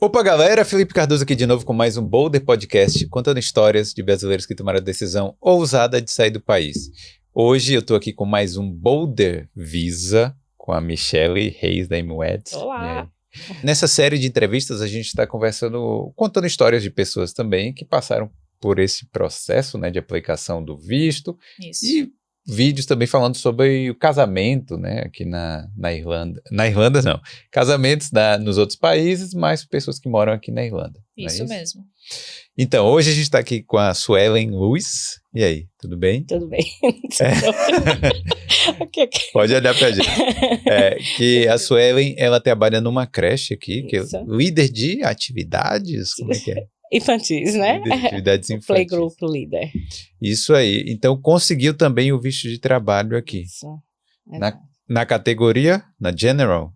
Opa, galera! Felipe Cardoso aqui de novo com mais um Boulder Podcast, contando histórias de brasileiros que tomaram a decisão ousada de sair do país. Hoje eu tô aqui com mais um Boulder Visa, com a Michelle Reis da MWEDS. Olá! Nessa série de entrevistas a gente está conversando, contando histórias de pessoas também que passaram por esse processo, né, de aplicação do visto. Isso. E vídeos também falando sobre o casamento, né, aqui na Irlanda. Na Irlanda, não. Casamentos nos outros países, mas pessoas que moram aqui na Irlanda. Isso mesmo. Então, hoje a gente está aqui com a Suelen Lewis. E aí, tudo bem? Tudo bem. Pode olhar pra gente. Que a Suelen, ela trabalha numa creche aqui, que é líder de atividades, como é que é? Infantis, né? Líder de atividades infantis. Playgroup Leader. Isso aí. Então, conseguiu também o visto de trabalho aqui. Isso. Na categoria, na General?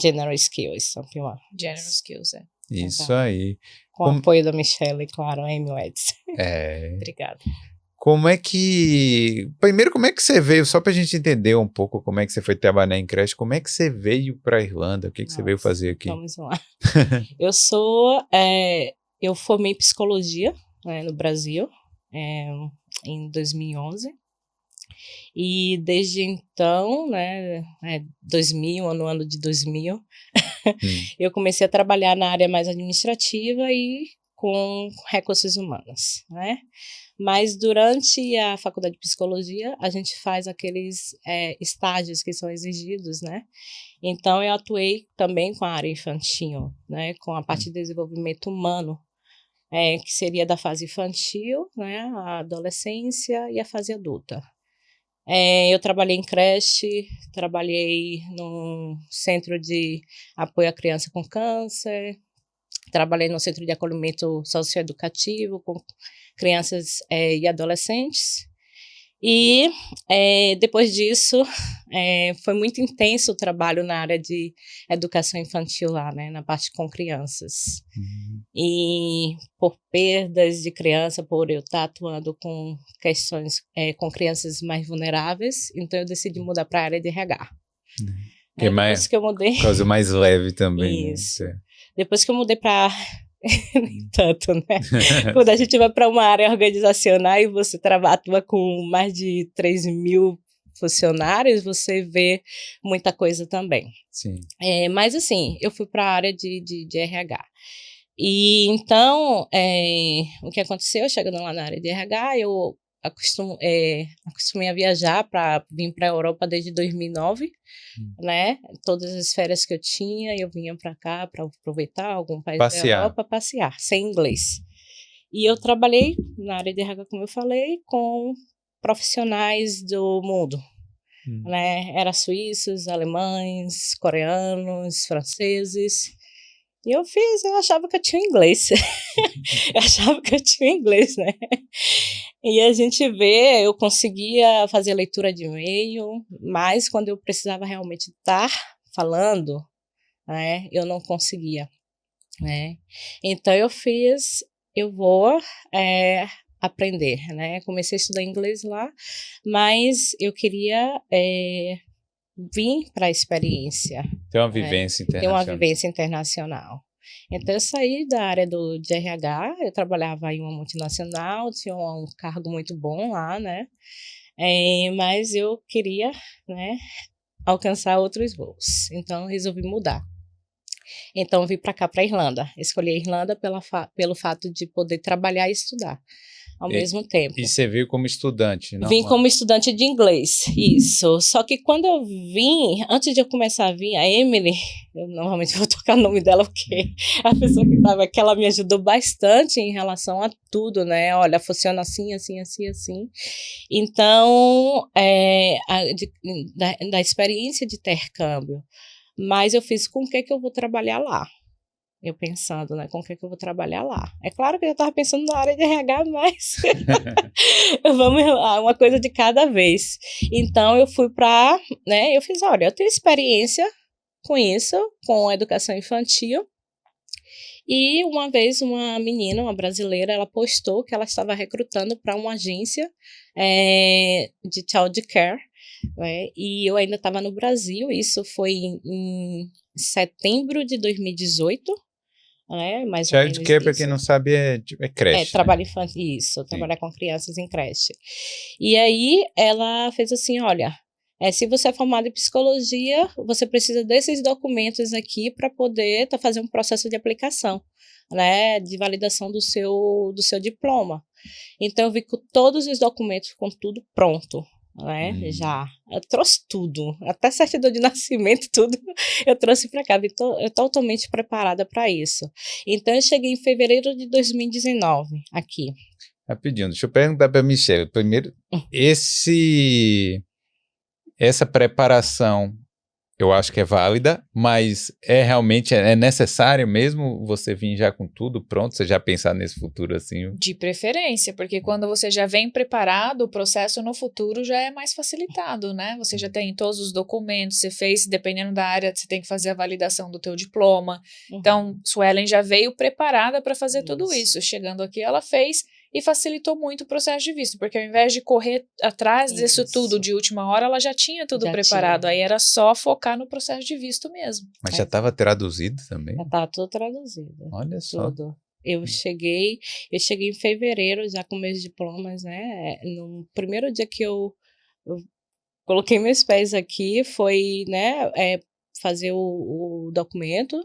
General Skills, something like. General Skills, Isso aí. Com o apoio da Michelle, claro, a MWEDS. Obrigada. Como é que... Primeiro, como é que você veio, só pra gente entender um pouco como é que você foi trabalhar em creche, como é que você veio pra Irlanda? O que você veio fazer aqui? Vamos lá. Eu formei em psicologia, né, no Brasil, em 2011. E desde então, né, 2000, no ano de 2000, eu comecei a trabalhar na área mais administrativa e com recursos humanos, né? Mas durante a faculdade de psicologia, a gente faz aqueles estágios que são exigidos, né? Então, eu atuei também com a área infantil, né? Com a parte de desenvolvimento humano, que seria da fase infantil, né? A adolescência e a fase adulta. Eu trabalhei em creche, trabalhei no centro de apoio à criança com câncer, trabalhei no centro de acolhimento socioeducativo com crianças e adolescentes. E depois disso, foi muito intenso o trabalho na área de educação infantil lá, né, na parte com crianças. E por perdas de criança, por eu estar atuando com questões com crianças mais vulneráveis, então eu decidi mudar para a área de RH. Depois que eu mudei... Coisa mais leve também. Isso. Né? Depois que eu mudei para... Nem tanto, né? Quando a gente vai para uma área organizacional e você atua com mais de 3.000 funcionários, você vê muita coisa também. Sim. Mas assim, eu fui para a área de RH. E então, o que aconteceu, chegando lá na área de RH, eu acostumei a viajar para vir para a Europa desde 2009, né? Todas as férias que eu tinha, eu vinha para cá para aproveitar algum país da Europa, passear, sem inglês. E eu trabalhei na área de RH, como eu falei, com profissionais do mundo, né? Era suíços, alemães, coreanos, franceses. E eu achava que eu tinha inglês. Né? E a gente vê, eu conseguia fazer leitura de e-mail, mas quando eu precisava realmente estar falando, né, eu não conseguia, né? Então eu vou aprender, né? Comecei a estudar inglês lá, mas eu queria vir para a experiência. Ter uma vivência internacional. Então, eu saí da área de RH, eu trabalhava em uma multinacional, tinha um cargo muito bom lá, né? Mas eu queria, né, alcançar outros voos. Então, resolvi mudar. Então, vim para cá, para a Irlanda. Escolhi a Irlanda pelo fato de poder trabalhar e estudar ao mesmo tempo. E você veio como estudante, não? Vim como estudante de inglês, isso. Só que quando eu vim, antes de eu começar a vir, a Emily, eu normalmente vou tocar o nome dela porque a pessoa que estava aqui, ela me ajudou bastante em relação a tudo, né? Olha, funciona assim, assim, assim, assim. Então, da experiência de intercâmbio, mas eu fiz com o que eu vou trabalhar lá. Eu pensando, né, com o que eu vou trabalhar lá. É claro que eu estava pensando na área de RH, mas vamos lá, uma coisa de cada vez. Então, eu fui eu fiz, olha, eu tenho experiência com isso, com a educação infantil. E uma vez uma menina, uma brasileira, ela postou que ela estava recrutando para uma agência de child care, né? E eu ainda estava no Brasil, isso foi em setembro de 2018. né? Mais ou Child menos care, para isso. quem não sabe, é creche, né? Trabalho infantil, isso, trabalhar com crianças em creche. E aí ela fez assim, olha, se você é formado em psicologia, você precisa desses documentos aqui para poder fazer um processo de aplicação, né, de validação do seu diploma. Então eu vi com todos os documentos, com tudo pronto, né, já. Eu trouxe tudo, até certidão de nascimento, tudo eu trouxe para cá, eu totalmente preparada para isso. Então eu cheguei em fevereiro de 2019 aqui. Rapidinho, deixa eu perguntar para a Michelle. Primeiro, essa preparação eu acho que é válida, mas realmente necessário mesmo você vir já com tudo pronto, você já pensar nesse futuro assim? De preferência, porque quando você já vem preparado, o processo no futuro já é mais facilitado, né? Você já tem todos os documentos, você fez, dependendo da área, você tem que fazer a validação do teu diploma. Então, Suelen já veio preparada para fazer tudo isso. Chegando aqui, ela fez e facilitou muito o processo de visto, porque ao invés de correr atrás disso tudo de última hora, ela já tinha tudo preparado, aí era só focar no processo de visto mesmo. Mas já estava traduzido também? Já estava tudo traduzido. Olha só. Tudo. Eu cheguei em fevereiro já com meus diplomas, né, no primeiro dia que eu coloquei meus pés aqui foi, né, fazer o documento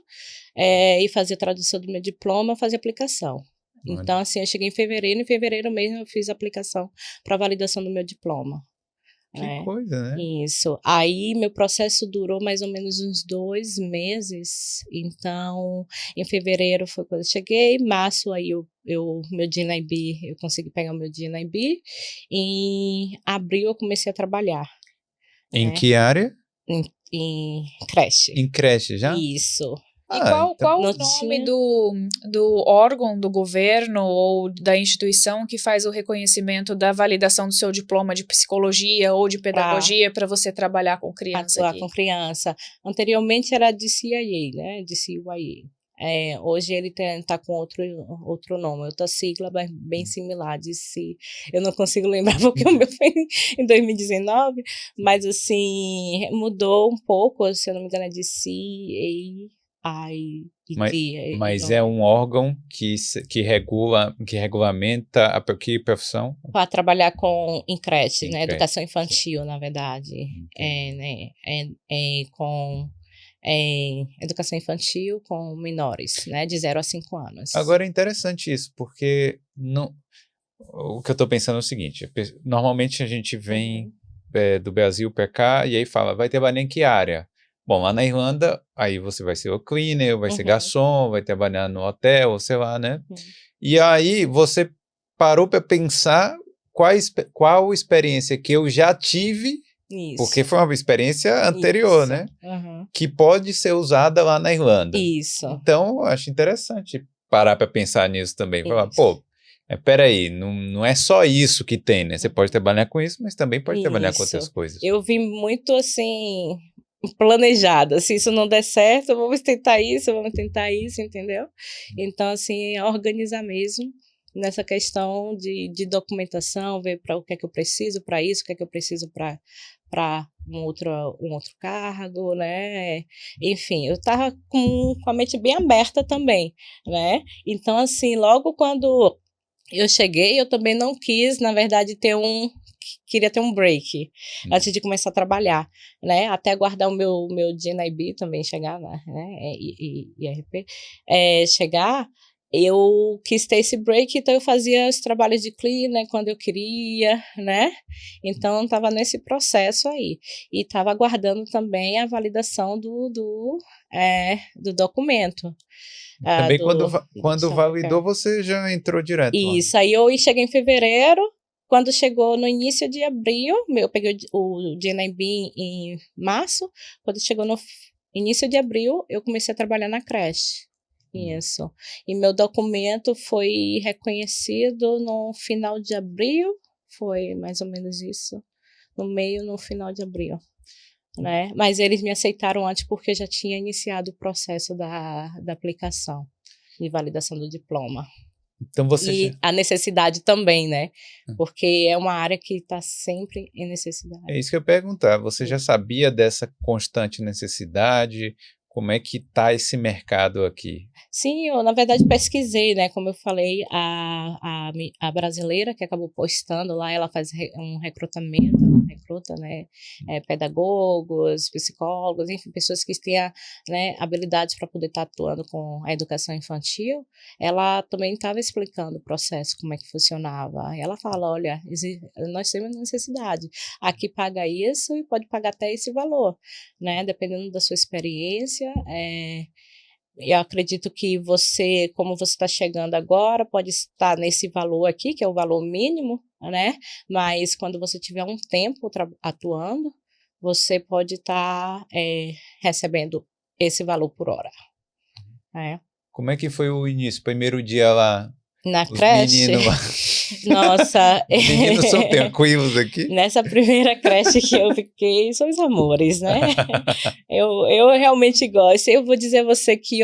e fazer a tradução do meu diploma, fazer a aplicação. Então, assim, eu cheguei em fevereiro mesmo eu fiz a aplicação para validação do meu diploma. Que coisa, né? Isso. Aí, meu processo durou mais ou menos uns 2 meses. Então, em fevereiro foi quando eu cheguei. Em março, aí meu DNIB, eu consegui pegar o meu DNIB. Em abril, eu comecei a trabalhar. Em que área? Em creche. Em creche já? Isso. E qual o nome do órgão do governo ou da instituição que faz o reconhecimento da validação do seu diploma de psicologia ou de pedagogia para você trabalhar com criança aqui? Com criança. Anteriormente era DCIA, né? DCIA. Hoje ele está com outro nome, outra sigla bem similar, eu não consigo lembrar porque o meu foi em 2019, mas assim, mudou um pouco, se eu não me engano é DCIA. Mas é um órgão que regulamenta que profissão? Para trabalhar em creche, né? Educação infantil, na verdade. Com educação infantil com menores, né? De 0 a 5 anos. Agora é interessante isso, porque o que eu estou pensando é o seguinte, normalmente a gente vem do Brasil para cá e aí fala, vai trabalhar em que área? Bom, lá na Irlanda, aí você vai ser o cleaner, vai ser garçom, vai trabalhar no hotel, sei lá, né? E aí você parou para pensar qual experiência que eu já tive, porque foi uma experiência anterior, né? Que pode ser usada lá na Irlanda. Isso. Então, eu acho interessante parar para pensar nisso também. Falar, pô, peraí, não é só isso que tem, né? Você pode trabalhar com isso, mas também pode trabalhar com outras coisas. Eu vim muito, assim, planejada. Se isso não der certo, vamos tentar isso, entendeu? Então, assim, organizar mesmo nessa questão de documentação, ver para o que é que eu preciso para isso, o que é que eu preciso para um outro cargo, né? Enfim, eu estava com a mente bem aberta também, né? Então, assim, logo quando eu cheguei, eu também não quis, na verdade, queria ter um break antes de começar a trabalhar, né? Até aguardar o meu DNIB também chegar, né? IRP, chegar. Eu quis ter esse break, então eu fazia os trabalhos de cleaner quando eu queria, né? Então, estava nesse processo aí. E estava aguardando também a validação do documento. Também quando validou, você já entrou direto lá. Isso, aí eu cheguei em fevereiro, quando chegou no início de abril, eu peguei o DNIB em março, quando chegou no início de abril, eu comecei a trabalhar na creche. Isso. E meu documento foi reconhecido no final de abril, foi mais ou menos isso, no final de abril, né? Mas eles me aceitaram antes porque eu já tinha iniciado o processo da aplicação de validação do diploma. Então a necessidade também, né? Porque é uma área que está sempre em necessidade. É isso que eu ia perguntar. Você já sabia dessa constante necessidade? Como é que tá esse mercado aqui? Sim, eu na verdade pesquisei, né? Como eu falei, a brasileira que acabou postando lá, ela faz um recrutamento, ela recruta, né? Pedagogos, psicólogos, enfim, pessoas que tenham, né, habilidades para poder estar atuando com a educação infantil. Ela também estava explicando o processo, como é que funcionava. E ela fala, olha, nós temos necessidade. Aqui paga isso e pode pagar até esse valor, né? Dependendo da sua experiência, eu acredito que você, como você está chegando agora, pode estar nesse valor aqui, que é o valor mínimo, né? Mas quando você tiver um tempo atuando, você pode estar recebendo esse valor por hora. Né? Como é que foi o início? Primeiro dia lá, Na os creche, meninos lá. nossa, Os meninos são tranquilos aqui? nessa primeira creche que eu fiquei, são os amores, né? Eu realmente gosto. Eu vou dizer a você que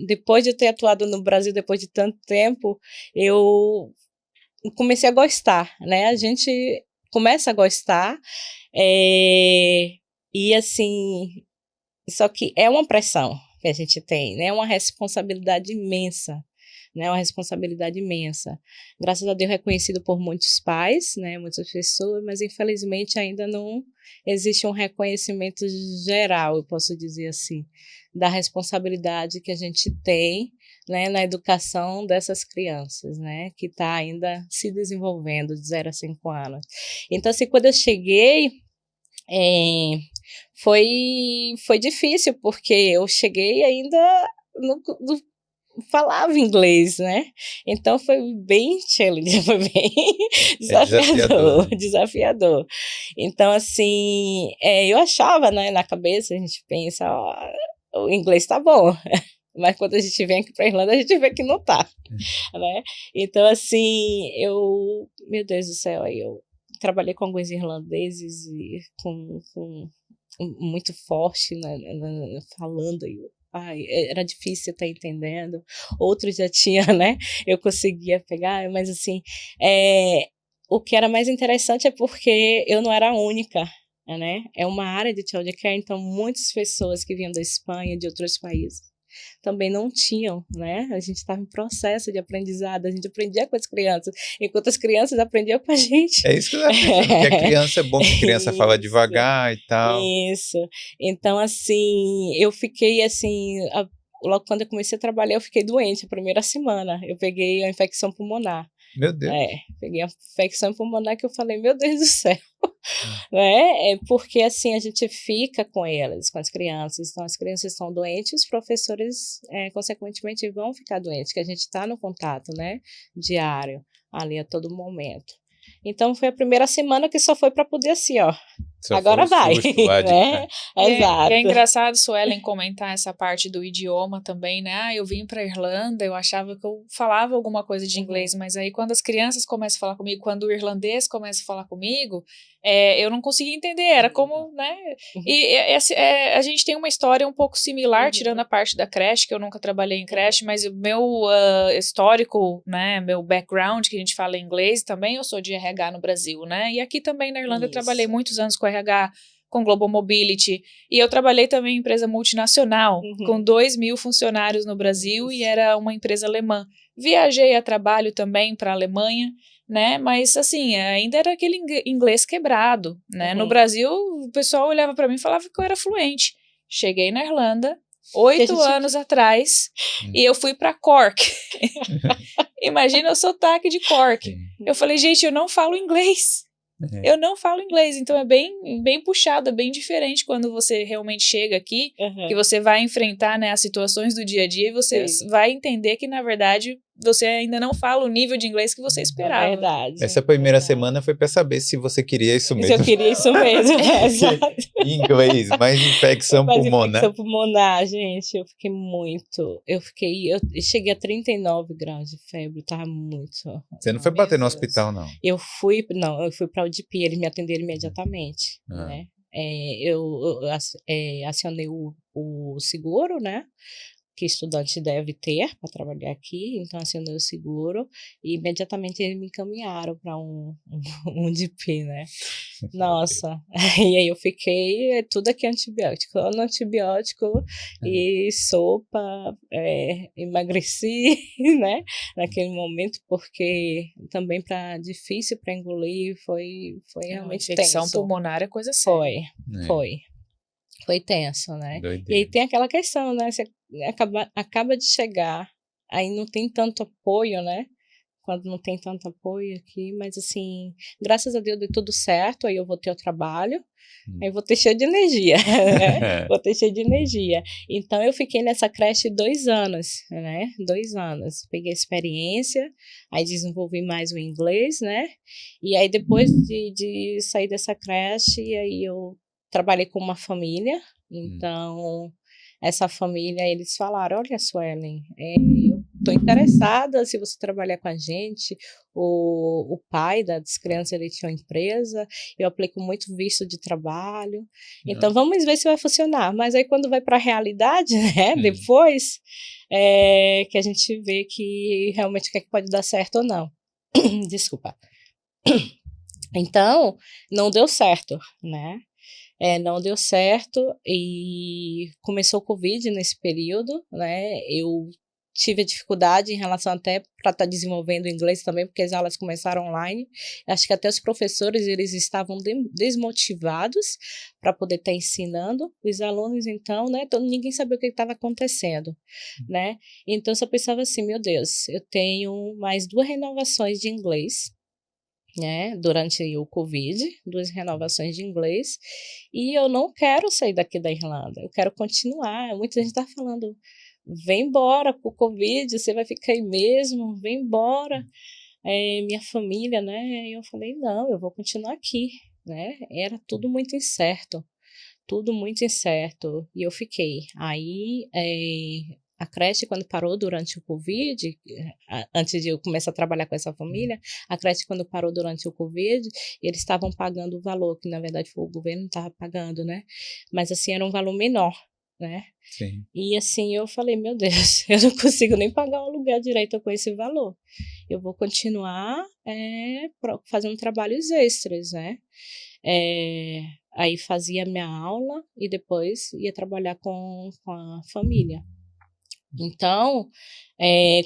depois de eu ter atuado no Brasil, depois de tanto tempo, eu comecei a gostar, né? A gente começa a gostar, e assim, só que é uma pressão que a gente tem, né? É uma responsabilidade imensa. Né, uma responsabilidade imensa. Graças a Deus reconhecido por muitos pais, né, muitas pessoas, mas infelizmente ainda não existe um reconhecimento geral, eu posso dizer assim, da responsabilidade que a gente tem, né, na educação dessas crianças, né, que está ainda se desenvolvendo de 0 a 5 anos. Então, assim, quando eu cheguei, foi difícil, porque eu cheguei ainda no falava inglês, né? Então foi bem challenge, foi bem desafiador, né? desafiador. Então, assim, eu achava, né, na cabeça, a gente pensa, ó, o inglês tá bom, mas quando a gente vem aqui pra Irlanda, a gente vê que não tá, né? Então, assim, meu Deus do céu, aí eu trabalhei com alguns irlandeses e com muito forte, né, falando aí. Ai, era difícil estar entendendo. Outros já tinha, né? Eu conseguia pegar, mas assim, o que era mais interessante é porque eu não era a única, né? É uma área de childcare, então muitas pessoas que vinham da Espanha, de outros países, também não tinham, né? A gente estava em processo de aprendizado, a gente aprendia com as crianças, enquanto as crianças aprendiam com a gente. É isso que eu estava pensando, porque a criança é bom que a criança fala devagar e tal. Isso. Então, assim, eu fiquei assim, logo quando eu comecei a trabalhar, eu fiquei doente a primeira semana. Eu peguei a infecção pulmonar. Meu Deus. Peguei a infecção pulmonar que eu falei, meu Deus do céu. Né? Porque assim a gente fica com elas, com as crianças, então as crianças estão doentes, os professores consequentemente vão ficar doentes, que a gente está no contato, né, diário, ali a todo momento. Então foi a primeira semana que só foi para poder assim, ó, Só agora vai, né? Exato. E é engraçado, Suelen, comentar essa parte do idioma também, né? Eu vim para Irlanda, eu achava que eu falava alguma coisa de inglês, mas aí quando as crianças começam a falar comigo, quando o irlandês começa a falar comigo, eu não conseguia entender, era como, né? E a gente tem uma história um pouco similar, tirando a parte da creche, que eu nunca trabalhei em creche, mas o meu histórico, né? Meu background, que a gente fala em inglês, também eu sou de RH no Brasil, né? E aqui também na Irlanda eu trabalhei muitos anos com RH, com Global Mobility, e eu trabalhei também em empresa multinacional, com 2.000 funcionários no Brasil, e era uma empresa alemã. Viajei a trabalho também para a Alemanha, né, mas assim, ainda era aquele inglês quebrado, né, no Brasil o pessoal olhava para mim e falava que eu era fluente. Cheguei na Irlanda, 8 anos atrás, e eu fui para Cork. Imagina o sotaque de Cork. Eu falei, gente, eu não falo inglês. Eu não falo inglês, então é bem puxado, é bem diferente quando você realmente chega aqui, que você vai enfrentar, né, as situações do dia a dia e você vai entender que, na verdade, você ainda não fala o nível de inglês que você esperava. Verdade. Essa primeira semana foi para saber se você queria isso mesmo. Se eu queria isso mesmo, exato. Em inglês, mais infecção pulmonar. Infecção pulmonar, gente, eu cheguei a 39 graus de febre, tava muito. Você não foi bater no hospital, não? Eu fui para o UDP, eles me atenderam imediatamente, né? Eu acionei o seguro, né? que estudante deve ter para trabalhar aqui, então acionei o seguro e imediatamente eles me encaminharam para um DP, né? Nossa, e aí eu fiquei, tudo aqui é antibiótico, no antibiótico e sopa, emagreci, né, naquele momento, porque também difícil para engolir, foi realmente infecção tenso. pulmonar é coisa séria. Foi tenso, né? Doideira. E aí tem aquela questão, né, você acaba de chegar, aí não tem tanto apoio, né? Quando não tem tanto apoio aqui, mas assim, graças a Deus deu tudo certo, aí eu voltei ao trabalho, aí vou ter cheio de energia, né? Vou ter cheio de energia. Então, eu fiquei nessa creche 2 anos, né? 2 anos. Peguei experiência, aí desenvolvi mais o inglês, né? E aí, depois de sair dessa creche, aí eu trabalhei com uma família, então... Essa família, eles falaram, olha, Suelen, eu estou interessada se você trabalhar com a gente. O pai das crianças, ele tinha uma empresa, eu aplico muito visto de trabalho, então vamos ver se vai funcionar. Mas aí quando vai para a realidade, né, depois, que a gente vê que realmente o que é que pode dar certo ou não. Desculpa. Então, não deu certo, né? Não deu certo e começou o Covid nesse período, né? Eu tive dificuldade em relação até para estar desenvolvendo inglês também, porque as aulas começaram online. Acho que até os professores, eles estavam desmotivados para poder estar ensinando. Os alunos, então, né? Ninguém sabia o que estava acontecendo, né? Então, eu só pensava assim, meu Deus, eu tenho mais 2 renovações de inglês, né, durante o Covid, 2 renovações de inglês, e eu não quero sair daqui da Irlanda, eu quero continuar. Muita gente está falando, vem embora com o Covid, você vai ficar aí mesmo, vem embora, minha família, né, e eu falei, não, eu vou continuar aqui, né, era tudo muito incerto, e eu fiquei. Aí, a creche, quando parou durante o Covid, antes de eu começar a trabalhar com essa família, a creche, quando parou durante o Covid, eles estavam pagando o valor, que na verdade foi o governo que estava pagando, né? Mas assim, era um valor menor, né? Sim. E assim, eu falei, meu Deus, eu não consigo nem pagar um aluguel direito com esse valor. Eu vou continuar fazendo trabalhos extras, né? Aí fazia minha aula e depois ia trabalhar com a família. Então,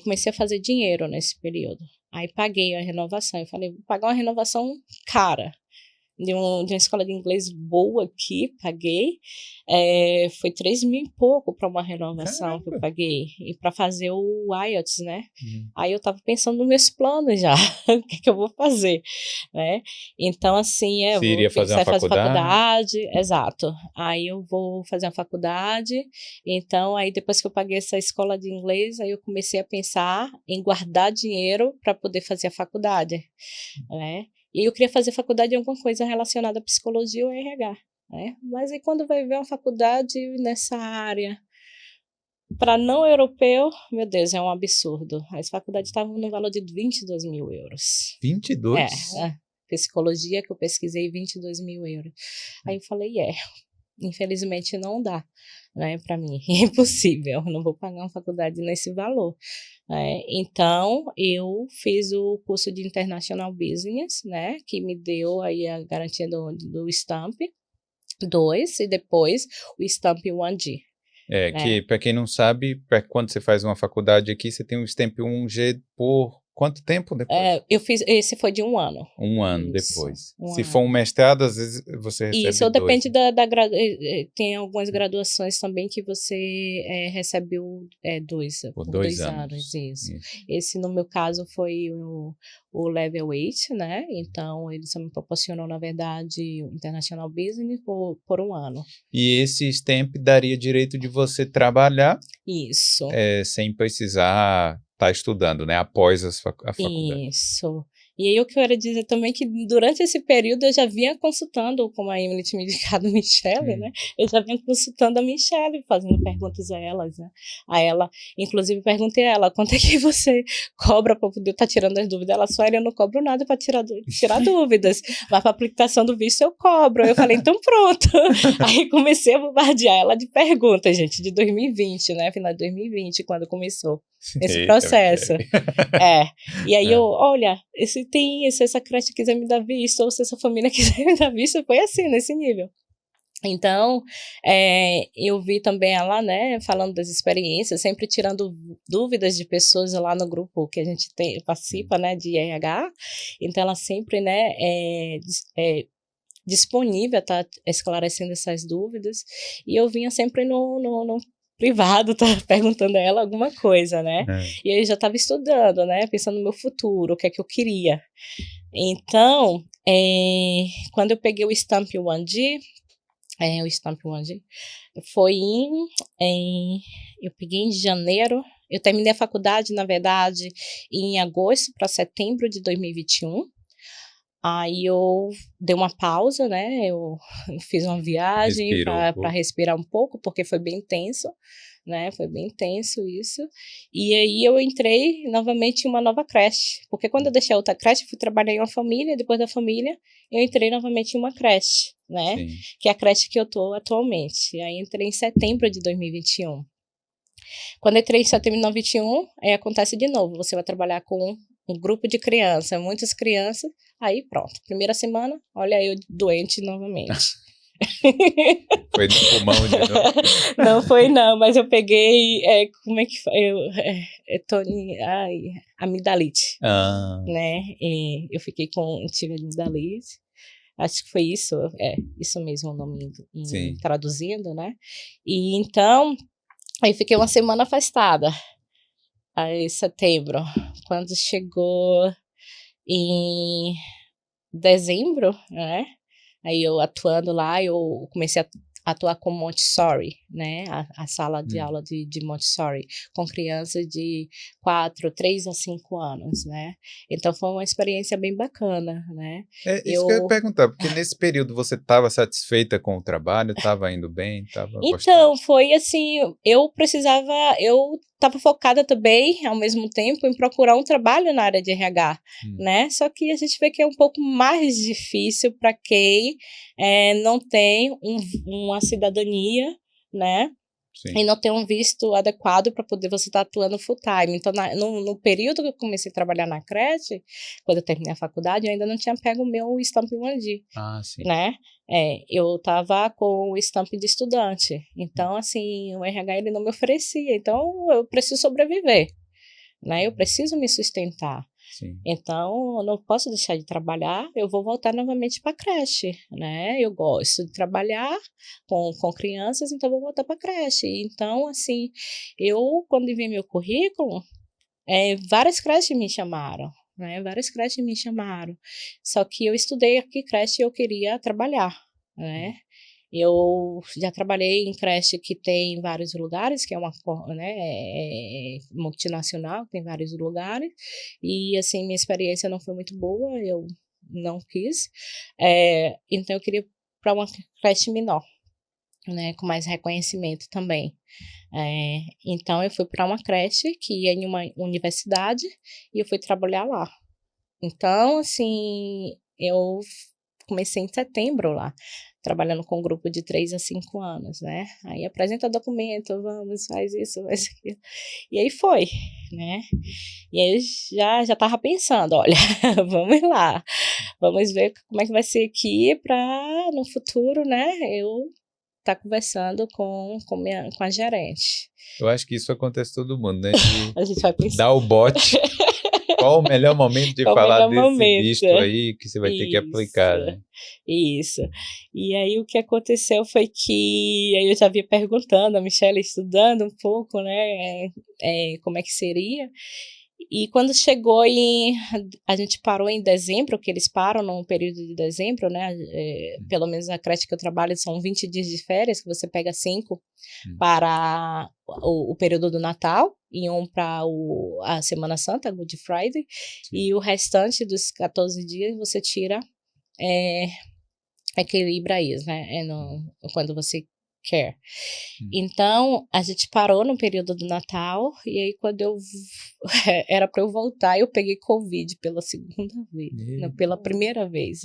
comecei a fazer dinheiro nesse período. Aí paguei a renovação. Eu falei, vou pagar uma renovação cara. De uma escola de inglês boa aqui, paguei. Foi 3 mil e pouco para uma renovação. Caramba. Que eu paguei. E para fazer o IELTS, né? Aí eu estava pensando nos meus planos já. O que eu vou fazer, né? Então, assim, Você iria fazer uma faculdade. Exato. Aí eu vou fazer uma faculdade. Então, aí depois que eu paguei essa escola de inglês, aí eu comecei a pensar em guardar dinheiro para poder fazer a faculdade, né? E eu queria fazer faculdade em alguma coisa relacionada à psicologia ou RH, né? Mas aí quando vai ver uma faculdade nessa área, para não europeu, meu Deus, é um absurdo. As faculdades estavam no valor de 22 mil euros. 22? Psicologia que eu pesquisei, 22 mil euros. Aí eu falei, infelizmente não dá, né, para mim, é impossível, não vou pagar uma faculdade nesse valor. Então, eu fiz o curso de International Business, né, que me deu aí a garantia do Stamp 2 e depois o Stamp 1G. Que para quem não sabe, quando você faz uma faculdade aqui, você tem um Stamp 1G por quanto tempo depois? Esse foi de 1 ano. Um ano depois. Se for um mestrado, às vezes você recebe Isso, 2. depende tem algumas graduações também que você recebe 2 por 2 anos. Isso. Esse, no meu caso, foi o Level 8, né? Então, eles só me proporcionam, na verdade, o International Business por 1 ano. E esse stamp daria direito de você trabalhar Isso. Sem precisar estar estudando, né? Após a faculdade. Isso. E aí eu quero dizer também que durante esse período eu já vinha consultando, como a Emily tinha me indicado, Michelle, né? Eu já vinha consultando a Michelle, fazendo perguntas a elas, né? A ela, inclusive perguntei a ela, quanto é que você cobra para poder estar tirando as dúvidas? Ela, só eu não cobro nada para tirar dúvidas, mas para aplicação do visto eu cobro. Eu falei, então pronto. Aí comecei a bombardear ela de perguntas, gente, de 2020, né? Final de 2020, quando começou esse Eita, processo. E aí É. eu, olha, se essa creche quiser me dar visto, ou se essa família quiser me dar visto, foi assim, nesse nível. Então, eu vi também ela, né, falando das experiências, sempre tirando dúvidas de pessoas lá no grupo que a gente participa, né, de RH. Então, ela sempre, né, disponível a estar esclarecendo essas dúvidas. E eu vinha sempre no privado, tá perguntando a ela alguma coisa, né? E aí eu já estava estudando, né, pensando no meu futuro, o que é que eu queria. Então, quando eu peguei o Stamp 1G, o Stamp 1G, foi eu peguei em janeiro, eu terminei a faculdade, na verdade, em agosto para setembro de 2021. Aí eu dei uma pausa, né? Eu fiz uma viagem para respirar um pouco, porque foi bem intenso, né? Foi bem intenso isso. E aí eu entrei novamente em uma nova creche, porque quando eu deixei a outra creche, fui trabalhar em uma família, depois da família, eu entrei novamente em uma creche, né? Sim. Que é a creche que eu tô atualmente. Aí entrei em setembro de 2021. Quando eu entrei em setembro de 2021, aí acontece de novo, você vai trabalhar com um grupo de crianças, muitas crianças, aí pronto, primeira semana, olha eu doente novamente. Foi no pulmão de novo? Não foi não, mas eu peguei, como é que foi? Amidalite, né? Eu fiquei tive amidalite, acho que foi isso, isso mesmo o nome traduzindo, né? E então, aí fiquei uma semana afastada. Aí, setembro, quando chegou em dezembro, né? Aí eu atuando lá, eu comecei a atuar com Montessori, né? A sala de aula de Montessori, com crianças de 3 a 5 anos, né? Então foi uma experiência bem bacana, né? Isso que eu ia perguntar, porque nesse período você estava satisfeita com o trabalho, estava indo bem, estava gostando? Então, foi assim, eu estava focada também, ao mesmo tempo, em procurar um trabalho na área de RH, né? Só que a gente vê que é um pouco mais difícil para quem não tem uma cidadania, né? Sim. E não ter um visto adequado para poder você estar atuando full time. Então, no período que eu comecei a trabalhar na creche, quando eu terminei a faculdade, eu ainda não tinha pego o meu Stamp 1G. Ah, sim. Né? Eu estava com o Stamp de estudante. Então, assim, o RH ele não me oferecia. Então, eu preciso sobreviver, né? Eu preciso me sustentar. Sim. Então, eu não posso deixar de trabalhar, eu vou voltar novamente para a creche, né? Eu gosto de trabalhar com crianças, então eu vou voltar para a creche. Então, assim, quando enviei meu currículo, várias creches me chamaram, né? Várias creches me chamaram. Só que eu estudei aqui creche e eu queria trabalhar, né? Eu já trabalhei em creche que tem vários lugares, que é uma, né, multinacional, tem vários lugares, e assim, minha experiência não foi muito boa, eu não quis, então eu queria para uma creche menor, né, com mais reconhecimento também. Então eu fui para uma creche que ia em uma universidade e eu fui trabalhar lá. Então, assim, eu comecei em setembro lá, trabalhando com um grupo de 3 a 5 anos, né? Aí apresenta documento, vamos, faz isso, faz aquilo. E aí foi, né? E aí já tava pensando, olha, vamos lá, vamos ver como é que vai ser aqui para no futuro, né? Eu tá conversando com a gerente. Eu acho que isso acontece todo mundo, né? A gente vai pensar. Dar o bote. Qual o melhor momento de falar desse visto aí que você vai ter que aplicar, né? Isso. E aí o que aconteceu foi que aí eu já vinha perguntando a Michelle, estudando um pouco, né, como é que seria. E quando chegou a gente parou em dezembro, que eles param no período de dezembro, né? Pelo menos a creche que eu trabalho são 20 dias de férias, que você pega 5 para o período do Natal e um para a Semana Santa, Good Friday, e o restante dos 14 dias você tira, equilibra isso, né? Quando você quer. Então, a gente parou no período do Natal, e aí quando era para eu voltar, eu peguei Covid pela segunda vez, não, pela primeira vez.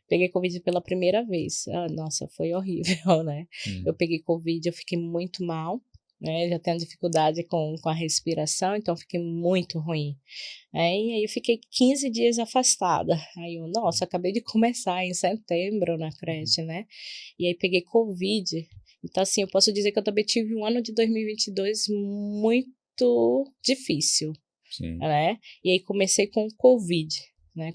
Peguei Covid pela primeira vez. Nossa, foi horrível, né? Eu peguei Covid, eu fiquei muito mal, né? Já tenho dificuldade com a respiração, então fiquei muito ruim. E aí eu fiquei 15 dias afastada. Aí eu, nossa, acabei de começar em setembro na creche, né? E aí peguei Covid. Então, assim, eu posso dizer que eu também tive um ano de 2022 muito difícil, né? E aí comecei com Covid, né?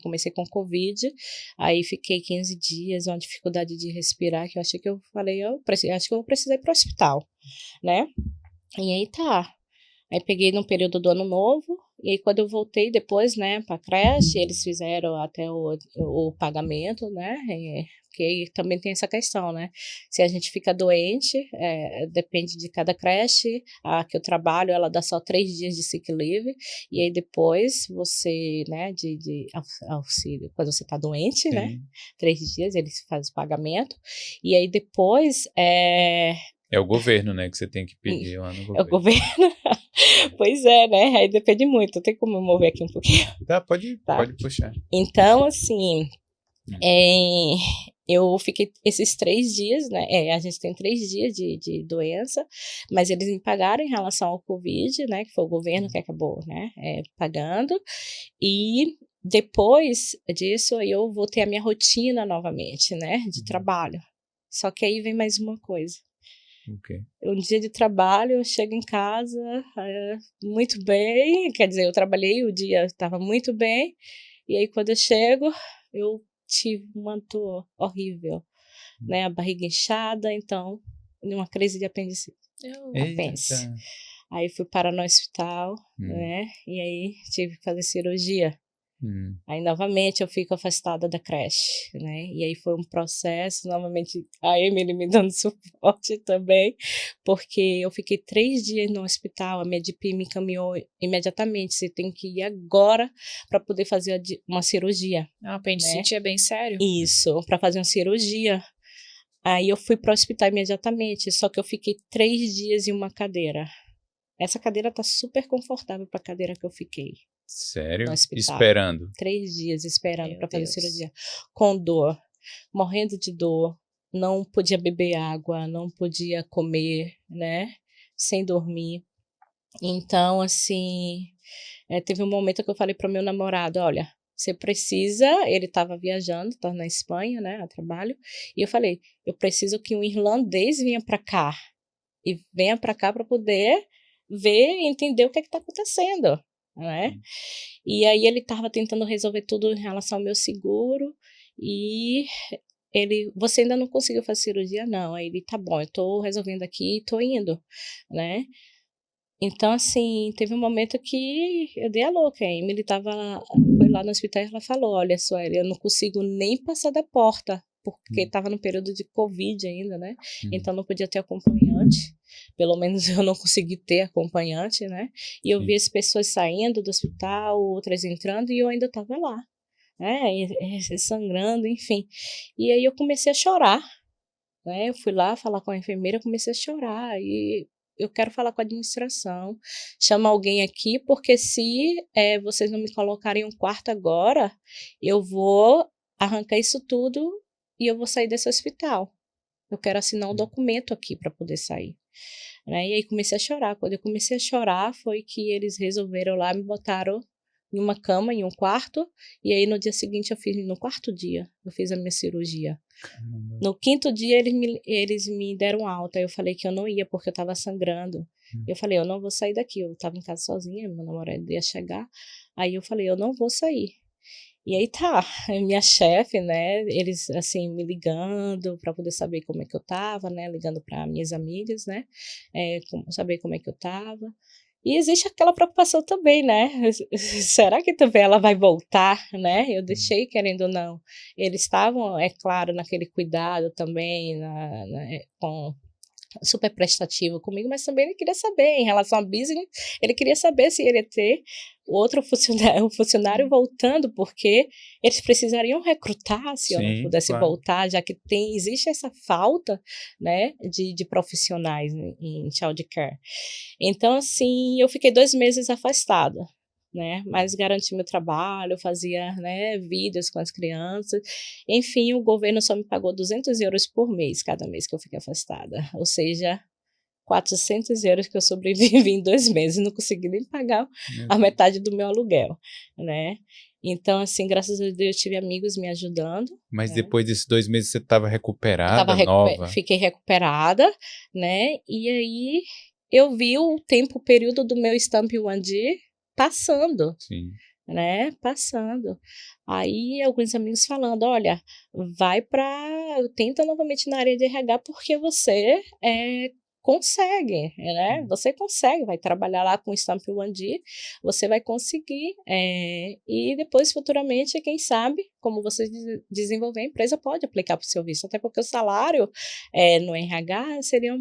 Aí fiquei 15 dias, uma dificuldade de respirar, que eu achei que eu falei, acho que eu vou precisar ir para o hospital, né? E aí tá. Aí peguei no período do ano novo, e aí quando eu voltei depois, né, pra creche, eles fizeram até o pagamento, né, porque aí também tem essa questão, né, se a gente fica doente, depende de cada creche, a que eu trabalho, ela dá só 3 dias de sick leave, e aí depois você, né, de auxílio, quando você tá doente, né, 3 dias, eles fazem o pagamento, e aí depois, É o governo, né, que você tem que pedir lá no governo. É o governo. Pois é, né? Aí depende muito. Tem como eu mover aqui um pouquinho? Tá, pode puxar. Então, assim, eu fiquei esses 3 dias, né? A gente tem 3 dias de doença, mas eles me pagaram em relação ao Covid, né? Que foi o governo que acabou, né? Pagando. E depois disso, eu voltei à minha rotina novamente, né? De trabalho. Só que aí vem mais uma coisa. Um dia de trabalho, eu chego em casa muito bem, quer dizer, eu trabalhei o dia, estava muito bem, e aí quando eu chego, eu tive uma dor horrível, né, a barriga inchada, então, uma crise de apendicite. Apêndice. Aí fui parar no hospital, né, e aí tive que fazer cirurgia. Aí, novamente, eu fico afastada da creche, né? E aí foi um processo, novamente, a Emily me dando suporte também, porque eu fiquei 3 dias no hospital, a minha DP me encaminhou imediatamente, você tem que ir agora para poder fazer uma cirurgia. A apendicite, né? É bem sério. Isso, para fazer uma cirurgia. Aí eu fui para o hospital imediatamente, só que eu fiquei 3 dias em uma cadeira. Essa cadeira tá super confortável para a cadeira que eu fiquei. Sério? Esperando? 3 dias esperando para fazer cirurgia. Com dor, morrendo de dor, não podia beber água, não podia comer, né? Sem dormir. Então, assim, teve um momento que eu falei para o meu namorado, olha, você precisa, ele estava viajando, estava na Espanha, né, a trabalho, e eu falei, eu preciso que um irlandês venha para cá, e venha para cá para poder ver e entender o que está acontecendo, né? E aí ele estava tentando resolver tudo em relação ao meu seguro, e você ainda não conseguiu fazer cirurgia? Não. Aí ele, tá bom, eu tô resolvendo aqui e tô indo, né? Então, assim, teve um momento que eu dei a louca, a Emily foi lá no hospital e ela falou, olha, Sueli, eu não consigo nem passar da porta, porque estava no período de Covid ainda, né? Então não podia ter acompanhante, pelo menos eu não consegui ter acompanhante, né? E eu vi as pessoas saindo do hospital, outras entrando, e eu ainda estava lá, né? Sangrando, enfim. E aí eu comecei a chorar, né? Eu fui lá falar com a enfermeira, comecei a chorar, e eu quero falar com a administração, chama alguém aqui, porque se vocês não me colocarem um quarto agora, eu vou arrancar isso tudo e eu vou sair desse hospital. Eu quero assinar um documento aqui para poder sair. Né? E aí comecei a chorar. Quando eu comecei a chorar, foi que eles resolveram lá, me botaram em uma cama, em um quarto, e aí no dia seguinte no 4º dia, eu fiz a minha cirurgia. No 5º dia, eles me deram alta. Eu falei que eu não ia porque eu estava sangrando. Eu falei, eu não vou sair daqui. Eu estava em casa sozinha, meu namorado ia chegar. Aí eu falei, eu não vou sair. E aí tá, minha chefe, né, eles assim me ligando para poder saber como é que eu tava, né, ligando para minhas amigas, né, saber como é que eu tava. E existe aquela preocupação também, né? Será que também ela vai voltar, né? Eu deixei, querendo ou não. Eles estavam, é claro, naquele cuidado também, com super prestativo comigo, mas também ele queria saber, em relação a business, ele queria saber se ele ia ter outro funcionário, um funcionário voltando, porque eles precisariam recrutar se eu não Sim, pudesse claro. voltar, já que existe essa falta, né, de profissionais em child care. Então, assim, eu fiquei 2 meses afastada, né, mas garanti meu trabalho, fazia, né, vídeos com as crianças. Enfim, o governo só me pagou 200 euros por mês, cada mês que eu fiquei afastada. Ou seja, 400 euros que eu sobrevivi em 2 meses, não consegui nem pagar a metade do meu aluguel, né. Então, assim, graças a Deus, eu tive amigos me ajudando. Mas né. depois desses 2 meses você estava Eu recuperada, nova? fiquei recuperada, né, e aí eu vi o período do meu Stamp 1D passando, Sim. né, passando. Aí alguns amigos falando: "Olha, tenta novamente na área de RH, porque você, consegue, né, você consegue, vai trabalhar lá com o Stamp 1D, você vai conseguir, e depois futuramente, quem sabe, como você desenvolver, a empresa pode aplicar para o seu visto, até porque o salário, no RH seria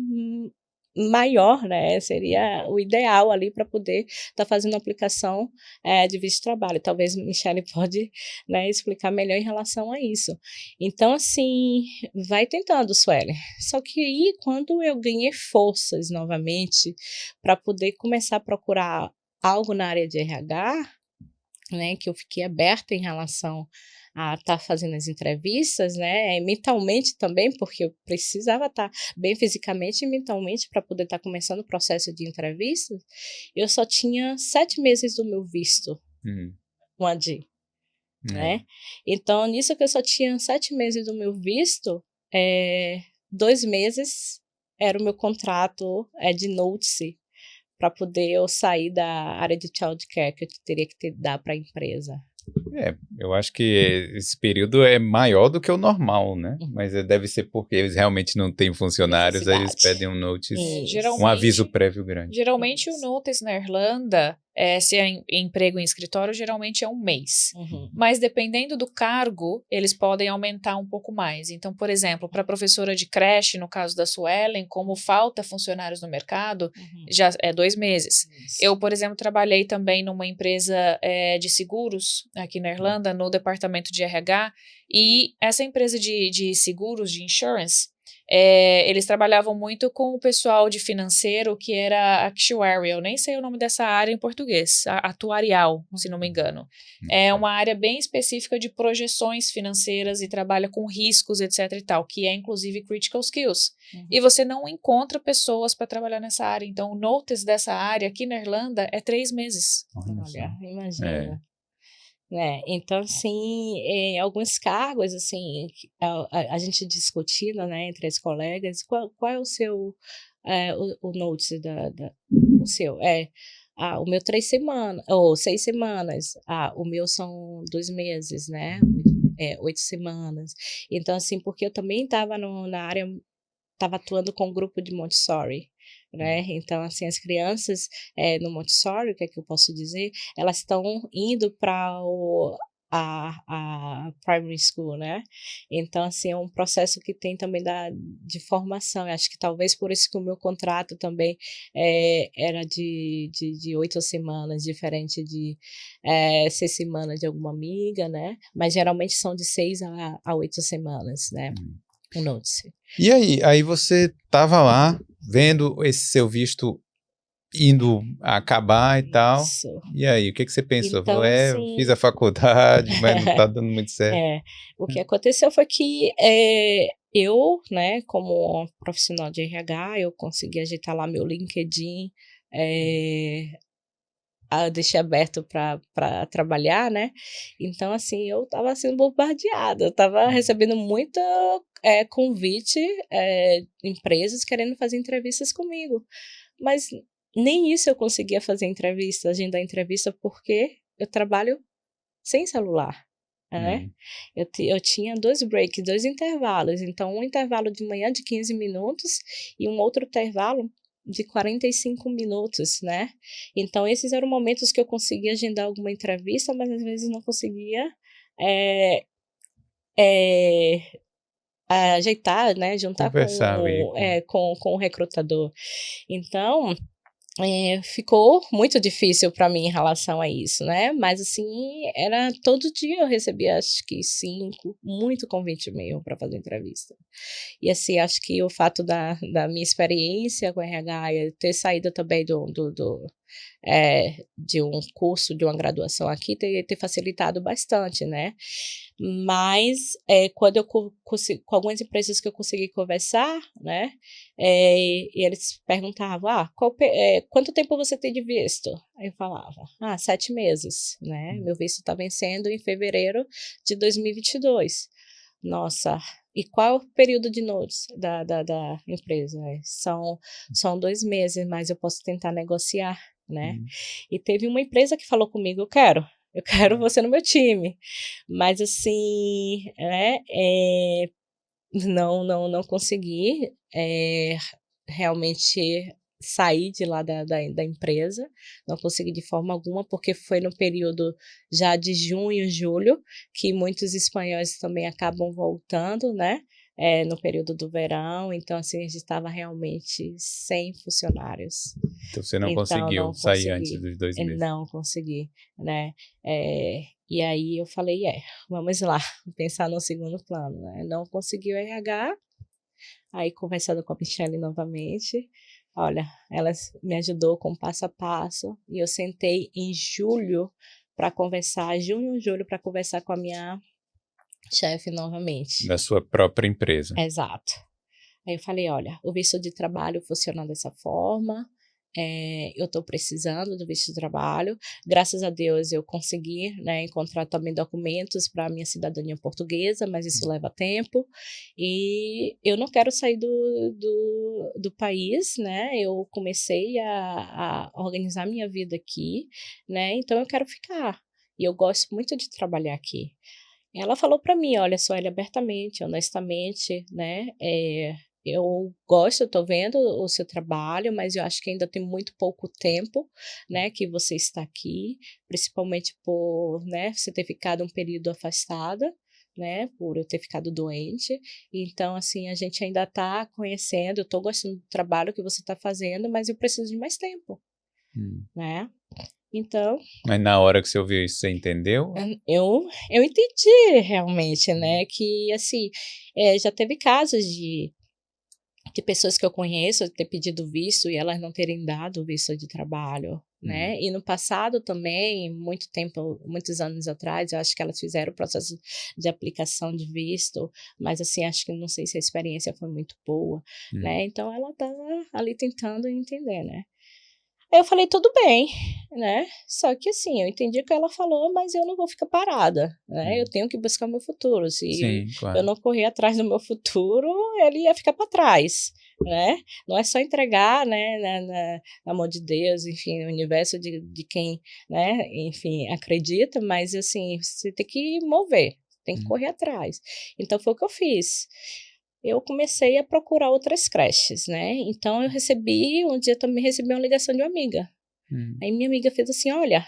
maior, né, seria o ideal ali para poder estar fazendo a aplicação, de visto de trabalho. Talvez Michele pode, né, explicar melhor em relação a isso. Então, assim, vai tentando, Suelen. Só que aí, quando eu ganhei forças novamente para poder começar a procurar algo na área de RH, né, que eu fiquei aberta em relação a estar fazendo as entrevistas, né, mentalmente também, porque eu precisava estar bem fisicamente e mentalmente para poder estar começando o processo de entrevistas. Eu só tinha 7 meses do meu visto, Uhum. 1D, É. né. Então, nisso que eu só tinha 7 meses do meu visto, 2 meses era o meu contrato, de notice, para poder eu sair da área de childcare que eu teria que dar para a empresa. Eu acho que esse período é maior do que o normal, né? Uhum. Mas deve ser porque eles realmente não têm funcionários, aí eles Necessidade. pedem um notice, Isso. um aviso prévio grande. Geralmente o Isso. notice na Irlanda, se é emprego em escritório, geralmente é 1 mês. Uhum. Mas dependendo do cargo, eles podem aumentar um pouco mais. Então, por exemplo, para professora de creche, no caso da Suelen, como falta funcionários no mercado, já é 2 meses. Isso. Eu, por exemplo, trabalhei também numa empresa de seguros aqui na Irlanda, no departamento de RH, e essa empresa de seguros, de insurance, eles trabalhavam muito com o pessoal de financeiro, que era actuarial, nem sei o nome dessa área em português, atuarial, se não me engano. É uma área bem específica de projeções financeiras e trabalha com riscos, etc e tal, que é inclusive critical skills. E você não encontra pessoas para trabalhar nessa área, então o notice dessa área aqui na Irlanda é 3 meses. Olha, imagina. Né? Então, assim, alguns cargos, assim, a gente discutindo, né, entre as colegas, qual é o seu, o notice o seu? O meu 3 semanas, ou 6 semanas, o meu são 2 meses, né, 8 semanas. Então, assim, porque eu também estava na área, estava atuando com um grupo de Montessori, né, então, assim, as crianças no Montessori, o que é que eu posso dizer, elas estão indo para a primary school, né, então, assim, é um processo que tem também de formação. Eu acho que talvez por isso que o meu contrato também era de 8 semanas, diferente de 6 semanas de alguma amiga, né, mas geralmente são de 6 a 8 semanas, né, o notice. E aí você tava lá, vendo esse seu visto indo acabar e tal, Isso. e aí, o que você pensou? Então, Falou, eu assim, fiz a faculdade, mas não tá dando muito certo. o que aconteceu foi que eu, né, como profissional de RH, eu consegui ajeitar lá meu LinkedIn, deixei aberto para trabalhar, né, então, assim, eu estava sendo bombardeada, eu estava recebendo muita convite, empresas querendo fazer entrevistas comigo, mas nem isso eu conseguia fazer entrevista, agendar entrevista, porque eu trabalho sem celular, né. Eu tinha 2 breaks, 2 intervalos, então um intervalo de manhã de 15 minutos e um outro intervalo de 45 minutos, né? Então, esses eram momentos que eu conseguia agendar alguma entrevista, mas às vezes não conseguia ajeitar, né? Juntar Conversar ali. com o recrutador. Então, ficou muito difícil para mim em relação a isso, né? Mas assim, era todo dia eu recebia acho que 5, muito convite meu para fazer entrevista. E assim, acho que o fato da minha experiência com RH e ter saído também de um curso, de uma graduação aqui, ter facilitado bastante, né? Mas quando eu com algumas empresas que eu consegui conversar, né? E eles perguntavam, quanto tempo você tem de visto? Aí eu falava, 7 meses, né? Meu visto está vencendo em fevereiro de 2022. Nossa, e qual é o período de notice da empresa? São 2 meses, mas eu posso tentar negociar, né? E teve uma empresa que falou comigo, eu quero você no meu time. Mas assim, não consegui realmente sair de lá da empresa, não consegui de forma alguma, porque foi no período já de junho, julho, que muitos espanhóis também acabam voltando, né? No período do verão, então assim, a gente estava realmente sem funcionários. Então você não conseguiu sair antes dos 2 meses? Não consegui, né? E aí eu falei, vamos lá, pensar no segundo plano, né? Não consegui o RH, aí conversando com a Michelle novamente, olha, ela me ajudou com passo a passo, e eu sentei em julho para conversar, junho, julho, para conversar com a minha chefe novamente. Da sua própria empresa. Exato. Aí eu falei, olha, o visto de trabalho funciona dessa forma, eu estou precisando do visto de trabalho. Graças a Deus eu consegui, né, encontrar também documentos para a minha cidadania portuguesa, mas isso leva tempo. E eu não quero sair do país, né? Eu comecei a organizar minha vida aqui, né? Então eu quero ficar. E eu gosto muito de trabalhar aqui. Ela falou para mim, olha, Sueli, abertamente, honestamente, né? Eu gosto, eu tô vendo o seu trabalho, mas eu acho que ainda tem muito pouco tempo, né, que você está aqui, principalmente por, né, você ter ficado um período afastada, né, por eu ter ficado doente. Então, assim, a gente ainda tá conhecendo, eu tô gostando do trabalho que você tá fazendo, mas eu preciso de mais tempo, né? Então... Mas na hora que você ouviu isso, você entendeu? Eu entendi realmente, né, que, assim, já teve casos de pessoas que eu conheço ter pedido visto e elas não terem dado visto de trabalho, né? E no passado também, muitos anos atrás, eu acho que elas fizeram o processo de aplicação de visto, mas assim, acho que não sei se a experiência foi muito boa, né? Então ela estava ali tentando entender, né? Aí eu falei, tudo bem, né? Só que assim, eu entendi o que ela falou, mas eu não vou ficar parada, né? Eu tenho que buscar o meu futuro. Se eu não correr atrás do meu futuro, ele ia ficar para trás, né? Não é só entregar, né, na mão de Deus, enfim, no universo de quem, né, enfim, acredita, mas assim, você tem que mover, tem que correr atrás. Então foi o que eu fiz. Eu comecei a procurar outras creches, né? Então um dia também recebi uma ligação de uma amiga. Aí minha amiga fez assim, olha,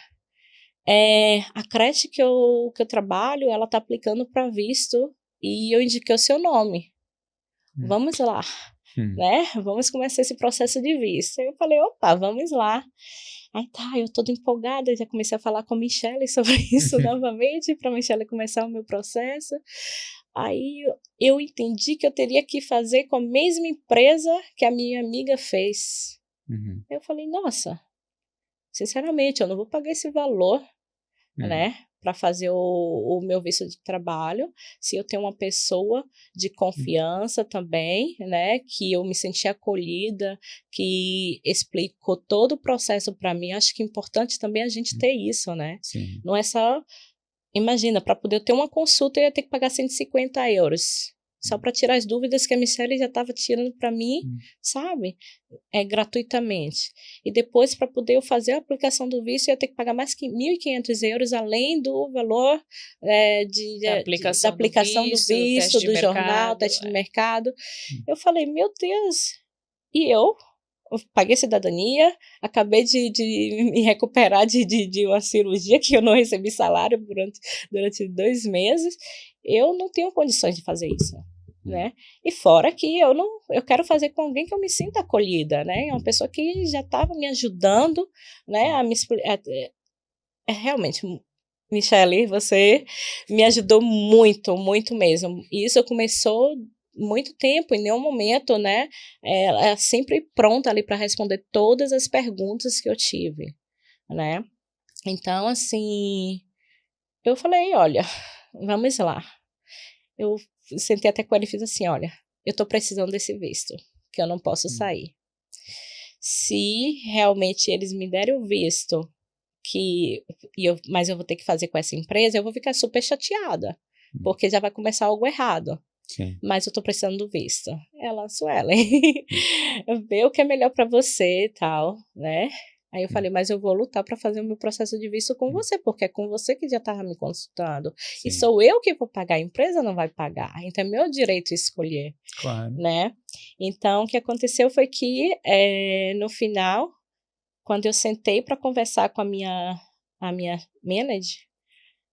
a creche que eu trabalho, ela tá aplicando para visto e eu indiquei o seu nome. Vamos lá, né? Vamos começar esse processo de visto. Aí eu falei, opa, vamos lá. Aí tá, eu toda empolgada, já comecei a falar com a Michelle sobre isso novamente, para a Michelle começar o meu processo. Aí eu entendi que eu teria que fazer com a mesma empresa que a minha amiga fez. Eu falei, nossa, sinceramente, eu não vou pagar esse valor, né, para fazer o meu visto de trabalho, se eu tenho uma pessoa de confiança também, né, que eu me senti acolhida, que explicou todo o processo para mim. Acho que é importante também a gente ter isso, né? Sim. Não é só... Imagina, para poder ter uma consulta, eu ia ter que pagar 150 euros. Só para tirar as dúvidas que a Michelle já estava tirando para mim, sabe? Gratuitamente. E depois, para poder eu fazer a aplicação do visto, eu ia ter que pagar mais que 1.500 euros, além do valor da aplicação do visto, do jornal, teste de mercado. Eu falei, meu Deus, e eu paguei cidadania, acabei de me recuperar de uma cirurgia que eu não recebi salário durante 2 meses, eu não tenho condições de fazer isso, né? E fora que eu quero fazer com alguém que eu me sinta acolhida, né? Uma pessoa que já estava me ajudando, né? Realmente, Michele, você me ajudou muito, muito mesmo. E isso começou muito tempo, em nenhum momento, né? Ela é sempre pronta ali para responder todas as perguntas que eu tive, né? Então, assim, eu falei, olha, vamos lá. Eu sentei até com ele e fiz assim, olha, eu tô precisando desse visto, que eu não posso sair. Se realmente eles me derem o visto, mas eu vou ter que fazer com essa empresa, eu vou ficar super chateada, porque já vai começar algo errado. Sim. Mas eu tô precisando do visto. Ela, Suelen, vê o que é melhor para você e tal, né? Aí eu falei, mas eu vou lutar para fazer o meu processo de visto com você, porque é com você que já estava me consultando. Sim. E sou eu que vou pagar, a empresa não vai pagar. Então é meu direito escolher, Claro. né? Então o que aconteceu foi que no final, quando eu sentei para conversar com a minha manager,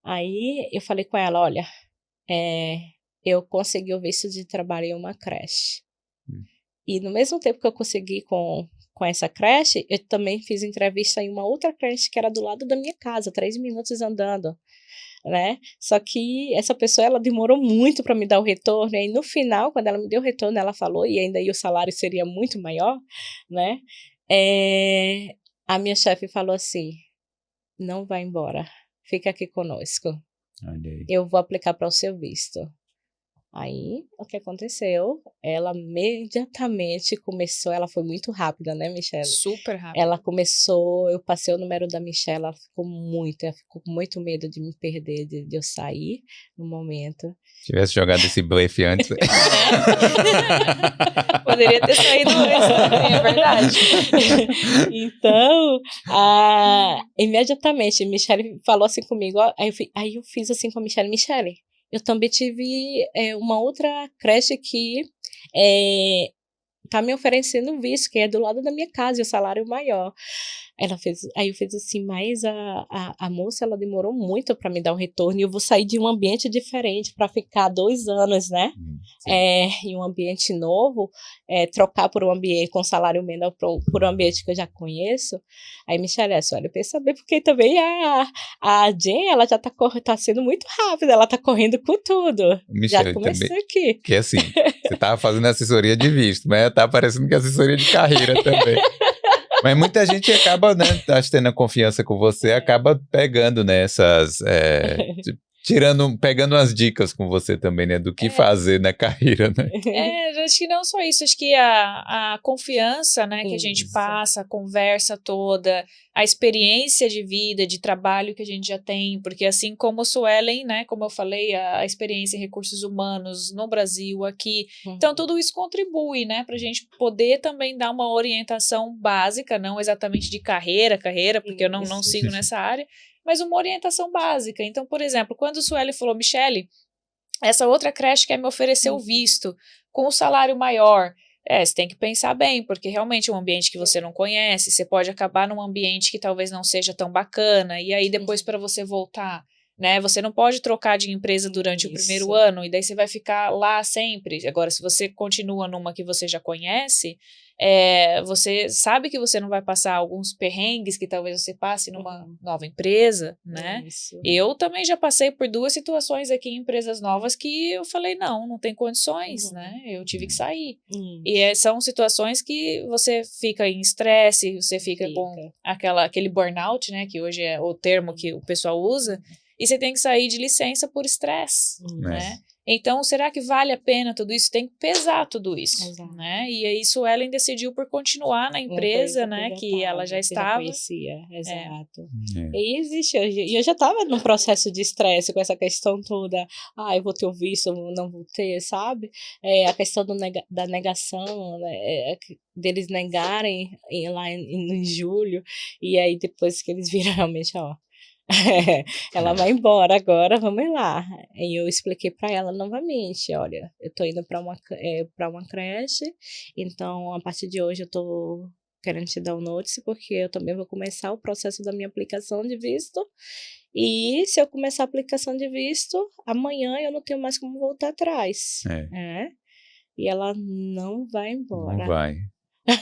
aí eu falei com ela, olha, eu consegui o visto de trabalho em uma creche. E no mesmo tempo que eu consegui com essa creche, eu também fiz entrevista em uma outra creche que era do lado da minha casa, 3 minutos andando, né? Só que essa pessoa, ela demorou muito para me dar o retorno, e aí no final, quando ela me deu o retorno, ela falou, e ainda aí o salário seria muito maior, né? A minha chefe falou assim, não vai embora, fica aqui conosco. Olha aí. Eu vou aplicar para o seu visto. Aí, o que aconteceu? Ela imediatamente começou, ela foi muito rápida, né, Michele? Super rápido. Ela começou, eu passei o número da Michelle, ela ficou com muito medo de me perder, de eu sair no momento. Se tivesse jogado esse blefe antes. Poderia ter saído antes também, é verdade. Então, imediatamente, Michelle falou assim comigo, ó, aí eu fiz assim com a Michelle, eu também tive uma outra creche que tá me oferecendo visto, que é do lado da minha casa, e o salário maior. Aí eu fiz assim, mas a moça, ela demorou muito para me dar um retorno, e eu vou sair de um ambiente diferente para ficar 2 anos, né? Em um ambiente novo, trocar por um ambiente com salário menor por um ambiente que eu já conheço. Aí, Michelle, olha, pensa bem, porque também a Jen, ela já tá sendo muito rápida, ela tá correndo com tudo. Michelle, já comecei também, aqui. que assim, você tava fazendo assessoria de visto, mas tá parecendo que é assessoria de carreira também. Mas muita gente acaba, né, tendo confiança com você, acaba pegando, né, pegando umas dicas com você também, né, do que fazer na carreira, né? Acho que não só isso, acho que a confiança, né, que a gente passa, a conversa toda, a experiência de vida, de trabalho que a gente já tem, porque assim como Suelen, né, como eu falei, a experiência em recursos humanos no Brasil, aqui, então tudo isso contribui, né, pra gente poder também dar uma orientação básica, não exatamente de carreira, porque eu não sigo nessa área, mas uma orientação básica. Então, por exemplo, quando o Sueli falou, Michele, essa outra creche quer me oferecer o visto com o salário maior, você tem que pensar bem, porque realmente é um ambiente que você não conhece, você pode acabar num ambiente que talvez não seja tão bacana, e aí depois para você voltar, né, você não pode trocar de empresa durante o primeiro ano, e daí você vai ficar lá sempre. Agora, se você continua numa que você já conhece, você sabe que você não vai passar alguns perrengues que talvez você passe numa nova empresa, né? Isso. Eu também já passei por 2 situações aqui em empresas novas que eu falei, não tem condições, né? Eu tive que sair. E são situações que você fica em estresse, você fica com aquele burnout, né? Que hoje é o termo que o pessoal usa, e você tem que sair de licença por estresse, né? Então, será que vale a pena tudo isso? Tem que pesar tudo isso, né? E aí, Suelen decidiu por continuar na empresa, né? Que ela já estava. Já conhecia, exato. E existe, eu já estava num processo de estresse com essa questão toda. Eu vou ter o visto, não vou ter, sabe? A questão da negação, né? Deles negarem lá em julho. E aí, depois que eles viram realmente, ela vai embora agora, vamos lá. E eu expliquei para ela novamente, olha, eu tô indo para uma creche, então a partir de hoje eu tô querendo te dar um notice, porque eu também vou começar o processo da minha aplicação de visto. E se eu começar a aplicação de visto, amanhã eu não tenho mais como voltar atrás. E ela não vai embora. Não vai.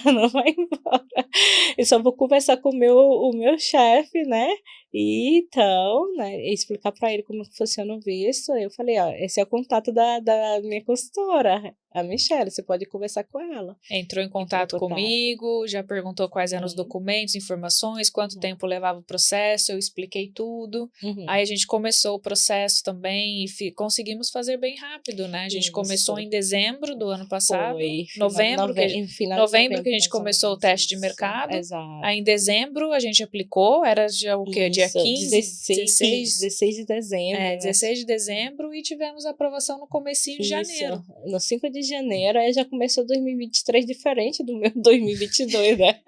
Não vai embora. Eu só vou conversar com o meu chefe, né? E então, né, explicar para ele como que funciona o visto. Eu falei, ó, esse é o contato da minha consultora, a Michelle, você pode conversar com ela. Entrou em contato comigo, já perguntou quais eram os documentos, informações, quanto tempo levava o processo, eu expliquei tudo. Aí a gente começou o processo também e conseguimos fazer bem rápido, né? A gente começou em dezembro do ano passado, novembro que a gente começou o teste de mercado. Exato. Aí em dezembro a gente aplicou, era já o quê? Dia 15? 16 de dezembro. 16 de dezembro e tivemos a aprovação no comecinho de janeiro. No 5 de janeiro, aí já começou 2023 diferente do meu 2022, né?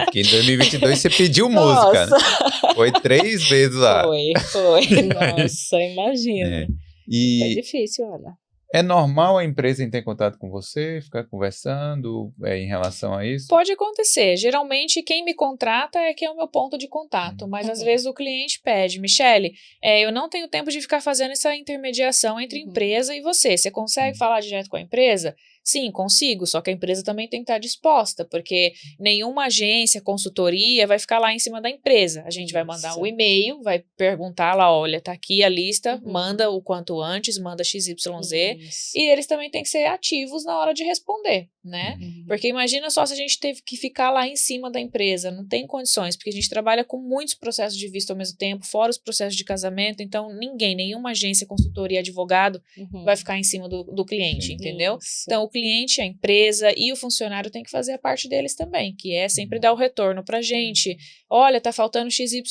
Porque em 2022 você pediu música, né? Foi 3 vezes lá. Foi. Nossa, imagina. É difícil, Ana. É normal a empresa entrar em contato com você, ficar conversando em relação a isso? Pode acontecer. Geralmente, quem me contrata é quem é o meu ponto de contato. Mas, às vezes, o cliente pede, Michele, eu não tenho tempo de ficar fazendo essa intermediação entre empresa e você. Você consegue falar direto com a empresa? Sim, consigo, só que a empresa também tem que estar disposta, porque nenhuma agência, consultoria vai ficar lá em cima da empresa. A gente vai mandar um e-mail, vai perguntar lá, olha, tá aqui a lista, manda o quanto antes, manda XYZ, e eles também têm que ser ativos na hora de responder, né? Porque imagina só se a gente teve que ficar lá em cima da empresa, não tem condições, porque a gente trabalha com muitos processos de visto ao mesmo tempo, fora os processos de casamento, então nenhuma agência, consultoria, advogado vai ficar em cima do cliente, entendeu? Então, o cliente, a empresa e o funcionário tem que fazer a parte deles também, que é sempre dar o retorno pra gente. Olha, tá faltando XYZ.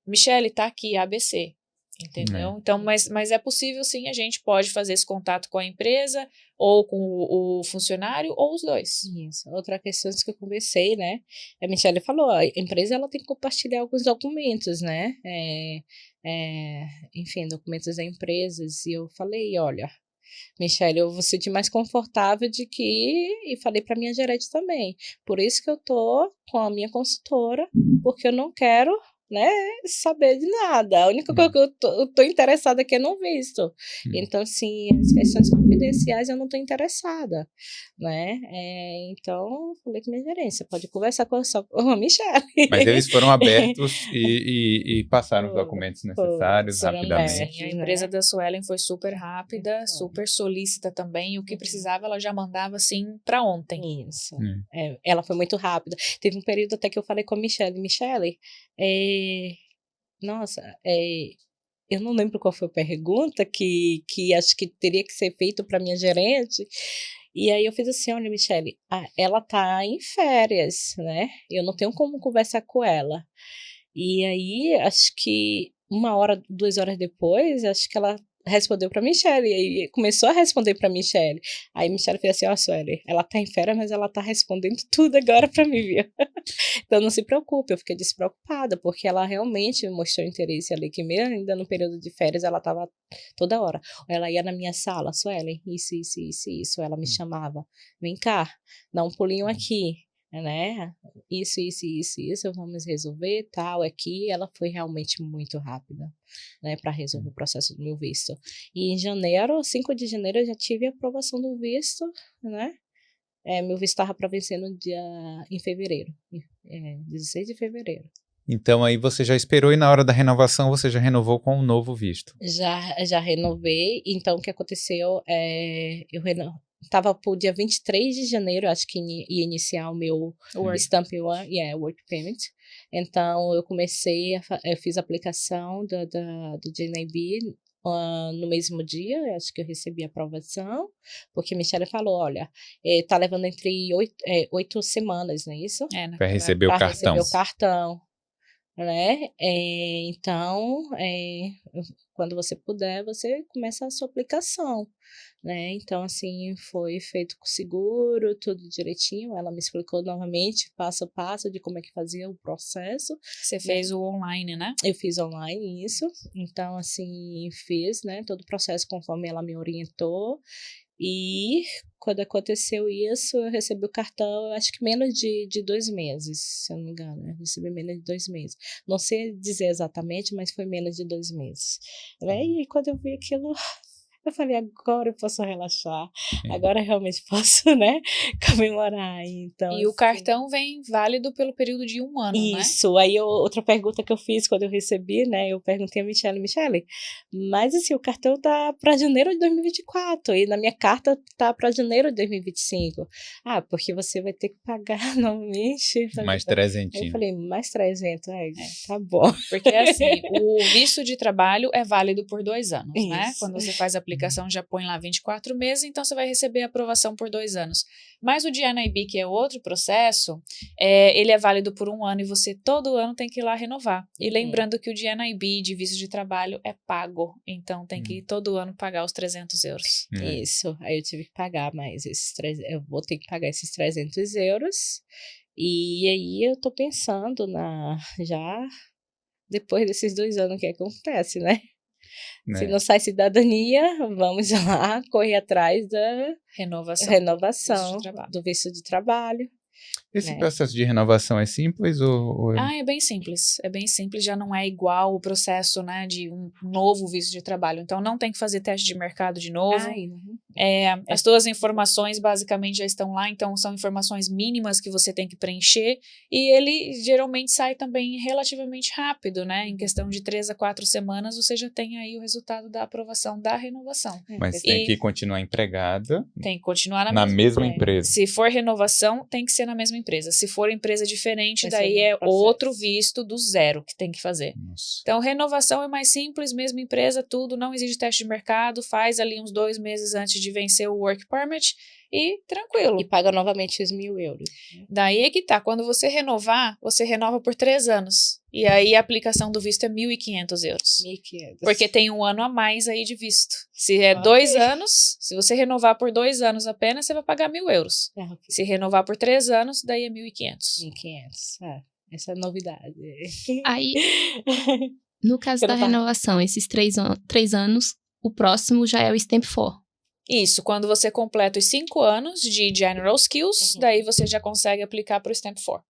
Michele, tá aqui, ABC. Entendeu? Então, mas é possível sim, a gente pode fazer esse contato com a empresa, ou com o funcionário, ou os dois. Isso. Outra questão que eu conversei, né? A Michele falou, a empresa ela tem que compartilhar alguns documentos, né? Enfim, documentos da empresa. E eu falei, olha, Michele, eu vou sentir mais confortável e falei para minha gerente também. Por isso que eu tô com a minha consultora, porque eu não quero, né, saber de nada. A única coisa que eu tô interessada aqui é no visto. Então, assim, as questões confidenciais eu não tô interessada, né? Então, falei com minha gerência, pode conversar com a Michele. Mas eles foram abertos e passaram os documentos necessários rapidamente. Sim, a empresa da Suelen foi super rápida, super solícita também, o que precisava ela já mandava, assim, para ontem. Isso. Ela foi muito rápida. Teve um período até que eu falei com a Michele, eu não lembro qual foi a pergunta que acho que teria que ser feito para minha gerente. E aí eu fiz assim, olha, Michele, ela tá em férias, né? Eu não tenho como conversar com ela. E aí, acho que 1 hora, 2 horas depois, acho que ela respondeu para Michele, e aí começou a responder para Michele. Aí Michele fez assim, ó, Sueli, ela tá em férias, mas ela tá respondendo tudo agora para mim, viu? Então não se preocupe, eu fiquei despreocupada, porque ela realmente mostrou interesse ali, que mesmo ainda no período de férias, ela tava toda hora. Ela ia na minha sala, Sueli, isso, ela me chamava, vem cá, dá um pulinho aqui, né? Isso, vamos resolver, tal, aqui. Ela foi realmente muito rápida, né, para resolver o processo do meu visto. E em janeiro, 5 de janeiro, eu já tive a aprovação do visto, né? Meu visto estava para vencer em fevereiro, 16 de fevereiro. Então aí você já esperou e na hora da renovação você já renovou com um novo visto? Já renovei. Então o que aconteceu eu estava para o dia 23 de janeiro, acho que ia iniciar o meu Stamp One, Work Permit. Então, eu fiz a aplicação do JNIB no mesmo dia, acho que eu recebi a aprovação, porque a Michele falou, olha, tá levando entre 8 semanas, não é isso? Para receber o cartão. Receber o cartão. Né? Então, quando você puder, você começa a sua aplicação, né? Então, assim, foi feito com seguro, tudo direitinho. Ela me explicou novamente, passo a passo, de como é que fazia o processo. Você fez o online, né? Eu fiz online isso. Então, assim, fiz, né, todo o processo conforme ela me orientou. E quando aconteceu isso, eu recebi o cartão, eu acho que menos de 2 meses, se eu não me engano. Eu recebi menos de 2 meses. Não sei dizer exatamente, mas foi menos de 2 meses. E quando eu vi aquilo, eu falei, agora eu posso relaxar. Agora eu realmente posso, né, comemorar. Então, E o assim, cartão vem válido pelo período de 1 ano, né? isso, aí outra pergunta que eu fiz quando eu recebi, né, eu perguntei a Michele, mas assim, o cartão tá para janeiro de 2024 e na minha carta tá para janeiro de 2025. Porque você vai ter que pagar novamente. Mais Aí 300. eu falei, mais 300, tá bom. Porque assim, o visto de trabalho é válido por 2 anos, né? Isso. Quando você faz a aplicação já põe lá 24 meses, então você vai receber a aprovação por 2 anos. Mas o GNIB, que é outro processo, ele é válido por 1 ano e você todo ano tem que ir lá renovar. E lembrando que o GNIB de visto de trabalho é pago, então tem que ir todo ano pagar os 300 euros. Isso, aí eu tive que pagar mais eu vou ter que pagar esses 300 euros. E aí eu tô pensando já depois desses 2 anos, o que acontece, né? Se não sai cidadania, vamos lá correr atrás da renovação do visto de trabalho. Esse processo de renovação é simples ou... É bem simples. É bem simples, já não é igual o processo, né, de um novo visto de trabalho. Então, não tem que fazer teste de mercado de novo. As tuas informações basicamente já estão lá, então são informações mínimas que você tem que preencher e ele geralmente sai também relativamente rápido, né? Em questão de 3 a 4 semanas você já tem aí o resultado da aprovação da renovação. Mas tem que continuar empregada. Tem que continuar na mesma empresa. Se for renovação, tem que ser na mesma empresa. Se for empresa diferente, daí é outro visto do zero que tem que fazer. Nossa. Então, renovação é mais simples, mesma empresa, tudo, não exige teste de mercado, faz ali uns 2 meses antes de vencer o work permit e tranquilo. E paga novamente os 1.000 euros. Daí é que tá, quando você renovar, você renova por 3 anos. E aí a aplicação do visto é 1.500 euros. 1.500. Porque tem 1 ano a mais aí de visto. Se é 2 anos, se você renovar por 2 anos apenas, você vai pagar 1.000 euros. Se renovar por 3 anos, daí é 1.500. 1.500, essa é a novidade. Aí, no caso da renovação, esses 3 anos, o próximo já é o Stamp 4. Isso, quando você completa os 5 anos de General Skills, daí você já consegue aplicar para o Stamp 4.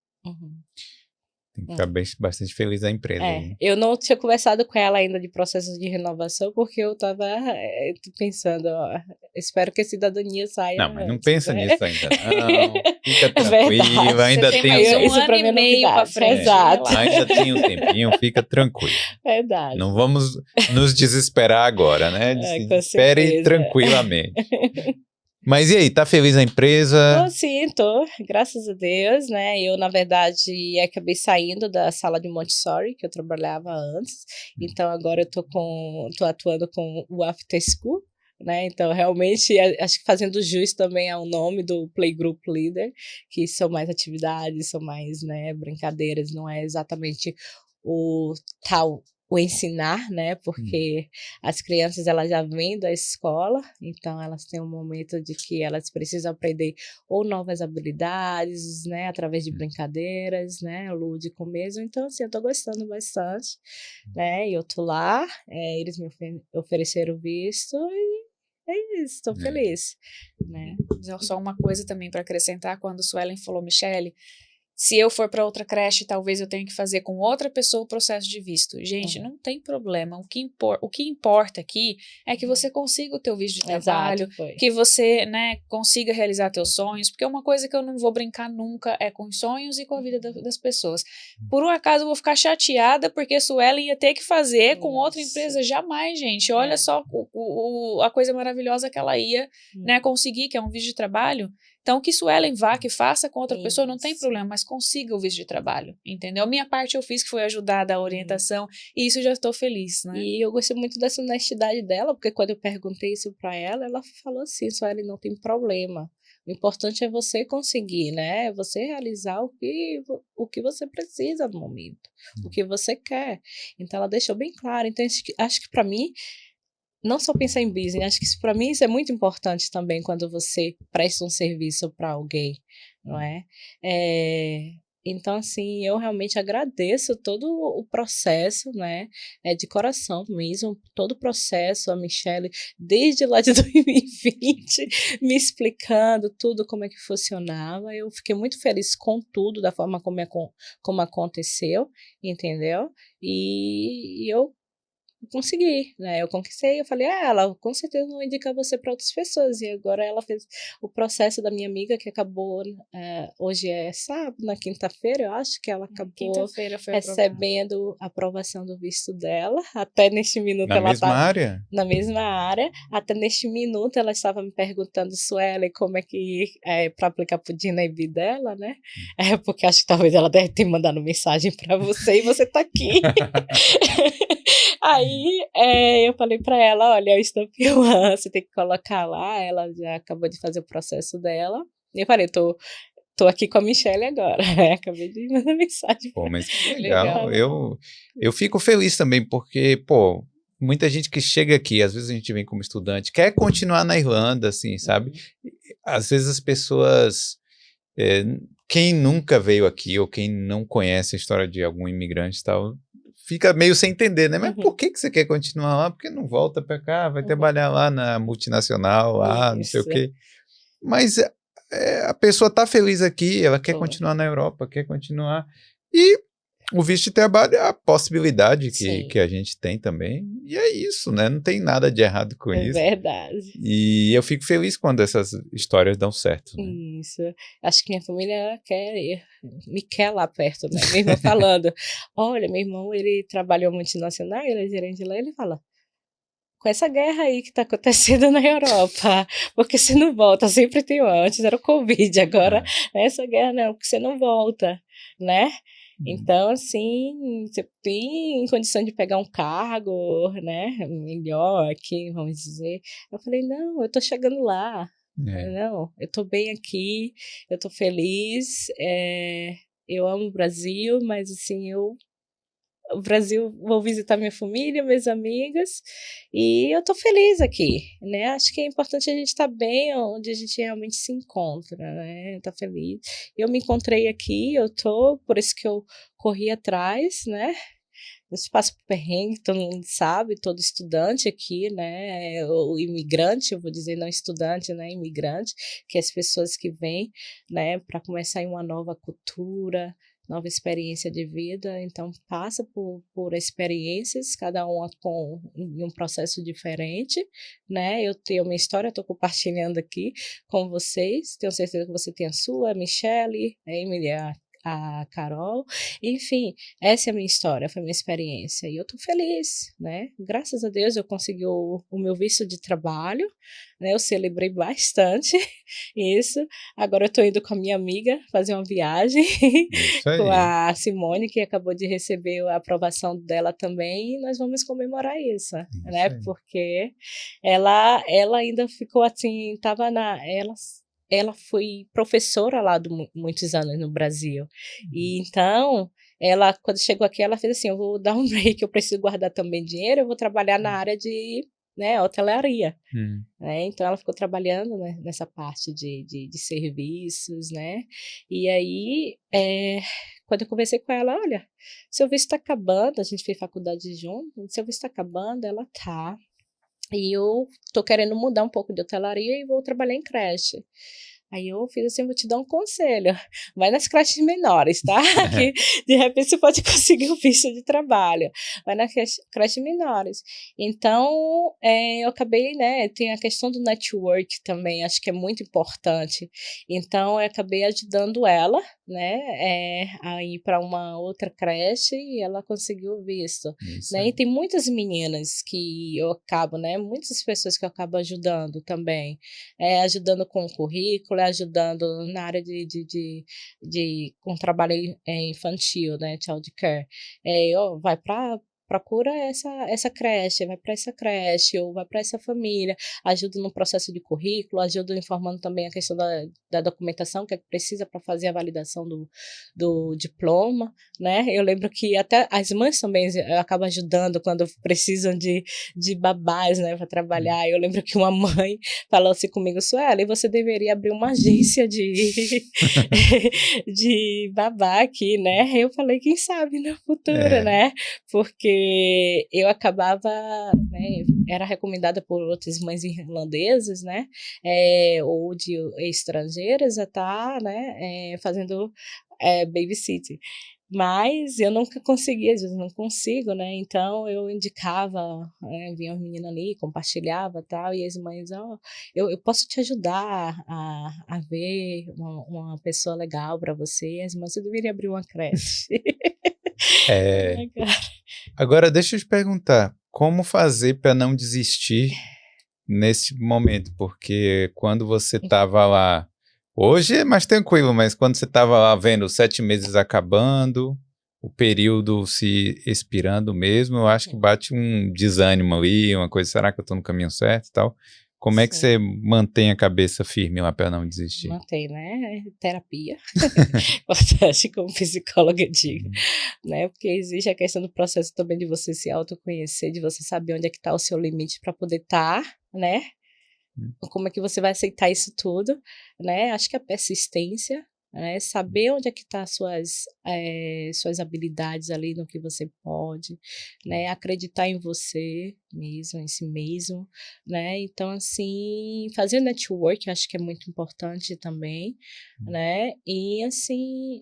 Tem que ficar bastante feliz a empresa. Eu não tinha conversado com ela ainda de processos de renovação, porque eu tava pensando, espero que a cidadania saia. Não, mas não pensa nisso ainda, não. Fica tranquila, ainda tem um ano e meio para frente. Exato. Ainda tem um tempinho, fica tranquilo. Verdade. Não vamos nos desesperar agora, né? Espere tranquilamente. Mas e aí, tá feliz a empresa? Sim, tô, graças a Deus, né? Eu, na verdade, acabei saindo da sala de Montessori, que eu trabalhava antes. Então, agora eu tô atuando com o After School, né? Então, realmente, acho que fazendo jus também ao nome do Playgroup Leader, que são mais atividades, são mais, né, brincadeiras, não é exatamente o ensinar, né, porque as crianças, elas já vêm da escola, então elas têm um momento de que elas precisam aprender ou novas habilidades, né, através de brincadeiras, né, lúdico mesmo, então, assim, eu tô gostando bastante, né, e eu tô lá, eles me ofereceram visto e é isso, tô feliz, né. Só uma coisa também para acrescentar, quando o Suelen falou, Michele, se eu for para outra creche, talvez eu tenha que fazer com outra pessoa o processo de visto. Gente, não tem problema. O que importa aqui é que você consiga o teu visto de trabalho, que você, né, consiga realizar teus sonhos, porque uma coisa que eu não vou brincar nunca é com os sonhos e com a vida das pessoas. Por um acaso eu vou ficar chateada porque a Suelen ia ter que fazer com outra empresa. Jamais, gente. Olha só a coisa maravilhosa que ela ia, né, conseguir, que é um visto de trabalho. Então, que Suelen vá, que faça com outra pessoa, não tem problema, mas consiga o visto de trabalho, entendeu? Minha parte eu fiz, que foi ajudar a dar orientação, e isso eu já estou feliz, né? E eu gostei muito dessa honestidade dela, porque quando eu perguntei isso para ela, ela falou assim, Suelen, não tem problema. O importante é você conseguir, né? Você realizar o que você precisa no momento, o que você quer. Então, ela deixou bem claro. Então, acho que para mim, não só pensar em business, acho que isso, para mim, isso é muito importante também quando você presta um serviço para alguém, não é? Então, assim, eu realmente agradeço todo o processo, né, de coração mesmo, todo o processo, a Michelle, desde lá de 2020, me explicando tudo como é que funcionava. Eu fiquei muito feliz com tudo, da forma como aconteceu, entendeu? E eu consegui, né? Eu conquistei, eu falei, ela com certeza não indica você para outras pessoas. E agora ela fez o processo da minha amiga, que acabou, hoje é sábado, na quinta-feira, eu acho que ela acabou Quinta-feira foi aprovada. recebendo a aprovação do visto dela. Até neste minuto Na ela mesma tá área? na mesma área. Até neste minuto ela estava me perguntando, Sueli, como é que para aplicar pro DNIB dela, né? Porque acho que talvez ela deve ter mandado mensagem para você e você tá aqui. Aí eu falei pra ela, olha, eu estou filmando, você tem que colocar lá, ela já acabou de fazer o processo dela. E eu falei, tô aqui com a Michelle agora. Acabei de mandar mensagem Pô, pra mas que Legal. legal. Eu fico feliz também, porque, pô, muita gente que chega aqui, às vezes a gente vem como estudante, quer continuar na Irlanda, assim, sabe? Às vezes as pessoas, quem nunca veio aqui ou quem não conhece a história de algum imigrante e tal, fica meio sem entender, né? Mas por que você quer continuar lá? Por que não volta pra cá? Vai trabalhar lá na multinacional, lá, não sei o Isso. quê. Mas a pessoa tá feliz aqui, ela quer Foi. continuar na Europa, quer continuar. E o visto de trabalho é a possibilidade Sim. que a gente tem também. E é isso, né? Não tem nada de errado com É isso. verdade. E eu fico feliz quando essas histórias dão certo, né? Isso. Acho que minha família me quer lá perto, né? Meu irmão falando, olha, meu irmão, ele trabalhou multinacional, ele é gerente lá, ele fala, com essa guerra aí que tá acontecendo na Europa, porque você não volta, sempre tem antes era o Covid, agora essa guerra não, porque você não volta, né? Então, assim, você tem condição de pegar um cargo, né, melhor aqui, vamos dizer. Eu falei, não, eu tô chegando lá. Não, eu tô bem aqui, eu tô feliz, eu amo o Brasil, mas, assim, o Brasil, vou visitar minha família, minhas amigas, e eu tô feliz aqui, né? Acho que é importante a gente estar bem onde a gente realmente se encontra, né? Tá feliz. Eu me encontrei aqui, por isso que eu corri atrás, né? A gente passa por perrengue, todo mundo sabe, todo estudante aqui, né? O imigrante, eu vou dizer, não estudante, né? Imigrante, que é as pessoas que vêm, né, para começar em uma nova cultura, nova experiência de vida, então passa por experiências, cada uma em um processo diferente, né? Eu tenho minha história, estou compartilhando aqui com vocês, tenho certeza que você tem a sua, a Michelle, a Emily, a Carol, enfim, essa é a minha história, foi a minha experiência, e eu tô feliz, né? Graças a Deus eu consegui o meu visto de trabalho, né? Eu celebrei bastante isso. Agora eu tô indo com a minha amiga fazer uma viagem com a Simone, que acabou de receber a aprovação dela também, e nós vamos comemorar isso, né? Aí. Porque ela ainda ficou assim, ela foi professora lá muitos anos no Brasil. E então, ela, quando chegou aqui, ela fez assim, eu vou dar um break, eu preciso guardar também dinheiro, eu vou trabalhar na área de, né, hotelaria. Né? Então, ela ficou trabalhando, né, nessa parte de serviços, né? E aí, quando eu conversei com ela, olha, seu visto está acabando, a gente fez faculdade junto, seu visto está acabando, ela tá. E eu tô querendo mudar um pouco de hotelaria e vou trabalhar em creche. Aí eu fiz assim, vou te dar um conselho, vai nas creches menores, tá? Que de repente você pode conseguir o visto de trabalho, vai nas creches menores. Então, eu acabei, né, tem a questão do network também, acho que é muito importante. Então, eu acabei ajudando ela, né, a ir para uma outra creche e ela conseguiu o visto. Né? E tem muitas meninas que eu acabo, né, muitas pessoas que eu acabo ajudando também, ajudando com o currículo, ajudando na área com trabalho infantil, né, child care. Vai para procura essa creche, vai para essa creche, ou vai para essa família, ajuda no processo de currículo, ajuda informando também a questão da documentação que precisa para fazer a validação do diploma, né? Eu lembro que até as mães também acabam ajudando quando precisam de babás, né, para trabalhar. Eu lembro que uma mãe falou assim comigo, Sueli, você deveria abrir uma agência de babá aqui, né? Eu falei, quem sabe no futuro, né? Porque eu acabava, né, era recomendada por outras mães irlandesas, né, ou de estrangeiras a estar, né, fazendo babysitting. Mas eu nunca conseguia, às vezes não consigo, né? Então eu indicava, vinha uma menina ali, compartilhava tal, e as mães, eu posso te ajudar a ver uma pessoa legal para você. As mães, você deveria abrir uma creche. Agora, deixa eu te perguntar, como fazer para não desistir nesse momento? Porque quando você estava lá, hoje é mais tranquilo, mas quando você estava lá vendo os 7 meses acabando, o período se expirando mesmo, eu acho que bate um desânimo ali, uma coisa, será que eu estou no caminho certo e tal? Como é que você mantém a cabeça firme lá para não desistir? Mantém, né? Terapia. Importante, como psicóloga digo, né? Porque existe a questão do processo também de você se autoconhecer, de você saber onde é que está o seu limite para poder estar, né? Como é que você vai aceitar isso tudo, né? Acho que a persistência, né? Saber onde é que tá suas habilidades ali, no que você pode, né? Acreditar em você mesmo, em si mesmo, né? Então, assim, fazer network, acho que é muito importante também, né? E, assim,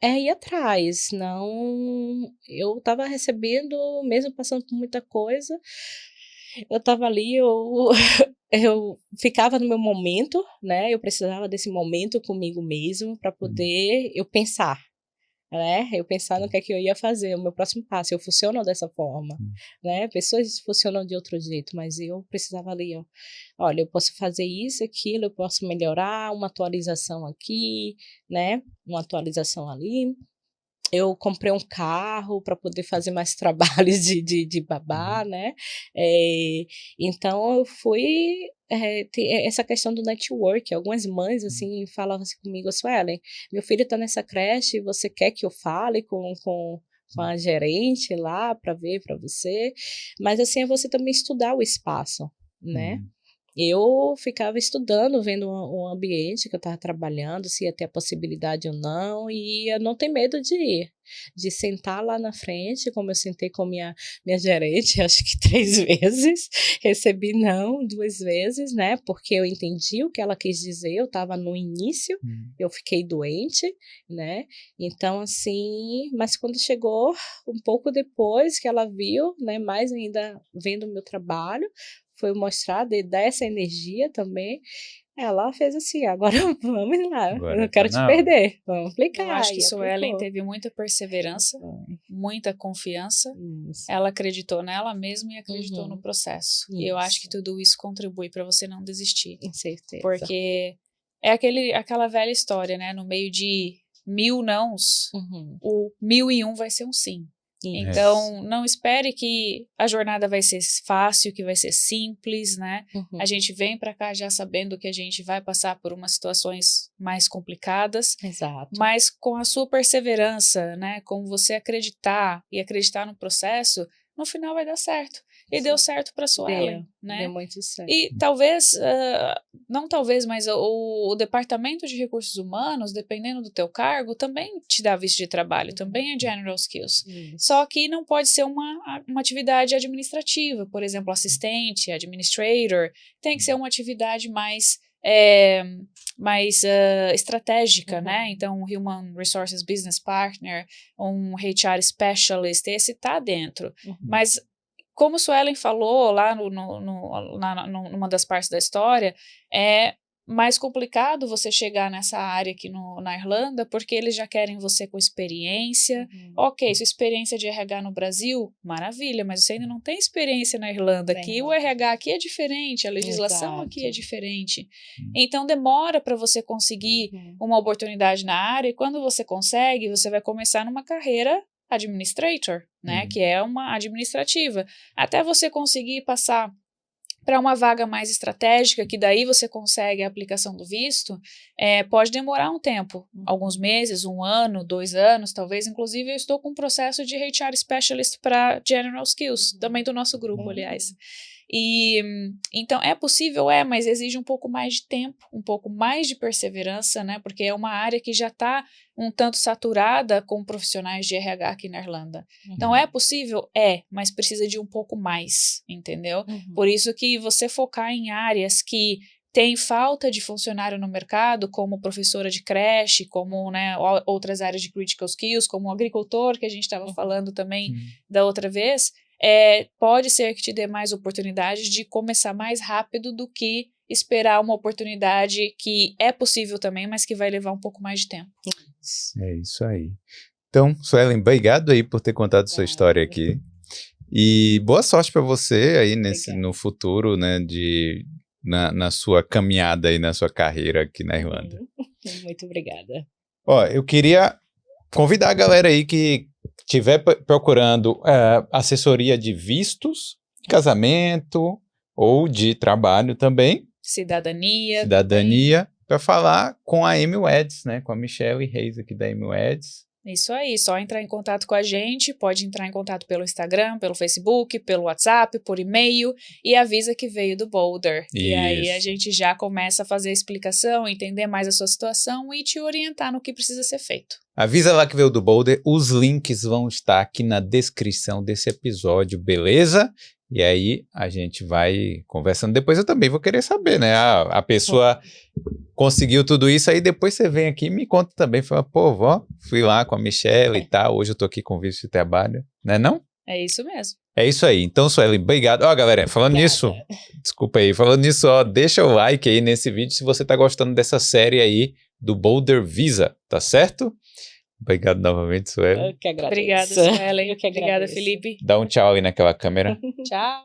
ir atrás, não... Eu tava recebendo, mesmo passando por muita coisa, eu tava ali, eu ficava no meu momento, né? Eu precisava desse momento comigo mesmo para poder eu pensar, né? Eu pensar no que é que eu ia fazer, o meu próximo passo. Eu funciono dessa forma, né? Pessoas funcionam de outro jeito, mas eu precisava ali, olha, eu posso fazer isso, aquilo, eu posso melhorar, uma atualização aqui, né? Uma atualização ali. Eu comprei um carro para poder fazer mais trabalhos de babá, né? Então, eu fui ter essa questão do network. Algumas mães, assim, falavam assim comigo, Suelen, meu filho está nessa creche, você quer que eu fale com a gerente lá para ver para você? Mas, assim, é você também estudar o espaço, né? Eu ficava estudando, vendo o ambiente que eu estava trabalhando, se ia ter a possibilidade ou não, e eu não tenho medo de ir, de sentar lá na frente, como eu sentei com minha gerente, acho que 3 vezes, recebi não 2 vezes, né, porque eu entendi o que ela quis dizer, eu estava no início, eu fiquei doente, né, então assim, mas quando chegou um pouco depois que ela viu, né, mais ainda vendo o meu trabalho, foi mostrar, dar essa energia também, ela fez assim, agora vamos lá, eu não quero te perder, vamos aplicar. Eu acho que Suelen teve muita perseverança, muita confiança, ela acreditou nela mesma e acreditou no processo. E eu acho que tudo isso contribui para você não desistir. Com certeza. Porque é aquela velha história, né? No meio de 1000 nãos, o 1001 vai ser um sim. Então, não espere que a jornada vai ser fácil, que vai ser simples, né? A gente vem para cá já sabendo que a gente vai passar por umas situações mais complicadas. Exato. Mas com a sua perseverança, né? Com você acreditar e acreditar no processo, no final vai dar certo. E deu certo para a Suelen, né? Deu muito certo. E talvez, não talvez, mas o Departamento de Recursos Humanos, dependendo do teu cargo, também te dá visto de trabalho, também é General Skills. Só que não pode ser uma atividade administrativa, por exemplo, assistente, administrator, tem que ser uma atividade mais estratégica, né? Então, um Human Resources Business Partner, um HR Specialist, esse tá dentro. Mas como Suelen falou lá numa das partes da história, é mais complicado você chegar nessa área aqui na Irlanda, porque eles já querem você com experiência. Ok, sua experiência de RH no Brasil, maravilha, mas você ainda não tem experiência na Irlanda. Aqui o RH aqui é diferente, a legislação aqui é diferente. Então demora para você conseguir uma oportunidade na área, e quando você consegue, você vai começar numa carreira administrator, né? Que é uma administrativa. Até você conseguir passar para uma vaga mais estratégica, que daí você consegue a aplicação do visto, pode demorar um tempo, alguns meses, 1 ano, 2 anos, talvez. Inclusive, eu estou com um processo de HR Specialist para General Skills, também do nosso grupo, aliás. E então é possível, mas exige um pouco mais de tempo, um pouco mais de perseverança, né? Porque é uma área que já está um tanto saturada com profissionais de RH aqui na Irlanda. Então é possível? Mas precisa de um pouco mais, entendeu? Por isso que você focar em áreas que tem falta de funcionário no mercado, como professora de creche, como, né, outras áreas de critical skills, como agricultor, que a gente estava falando também da outra vez, pode ser que te dê mais oportunidades de começar mais rápido do que esperar uma oportunidade que é possível também, mas que vai levar um pouco mais de tempo. É isso aí. Então, Suelen, obrigado aí por ter contado sua história aqui. E boa sorte para você aí no futuro, né, na sua caminhada aí, na sua carreira aqui na Irlanda. Muito obrigada. Ó, eu queria convidar a galera aí que estiver procurando assessoria de vistos, casamento ou de trabalho também. Cidadania, para falar com a Amy Weds, né? Com a Michelle Reis aqui da Amy Weds. Isso aí, só entrar em contato com a gente, pode entrar em contato pelo Instagram, pelo Facebook, pelo WhatsApp, por e-mail, e avisa que veio do Boulder. Isso. E aí a gente já começa a fazer a explicação, entender mais a sua situação e te orientar no que precisa ser feito. Avisa lá que veio do Boulder, os links vão estar aqui na descrição desse episódio, beleza? E aí a gente vai conversando. Depois eu também vou querer saber, né? A pessoa conseguiu tudo isso, aí depois você vem aqui e me conta também. Fala, pô, fui lá com a Michelle e tal, hoje eu tô aqui com visto de trabalho. Né não? É isso mesmo. É isso aí. Então, Suelen, obrigado. Ó, galera, falando nisso, desculpa aí, falando nisso, ó, deixa o like aí nesse vídeo se você tá gostando dessa série aí do Boulder Visa, tá certo? Obrigado novamente, Suelen. Eu que agradeço. Obrigada, Suelen. Eu que agradeço. Obrigada, Felipe. Dá um tchau aí naquela câmera. Tchau.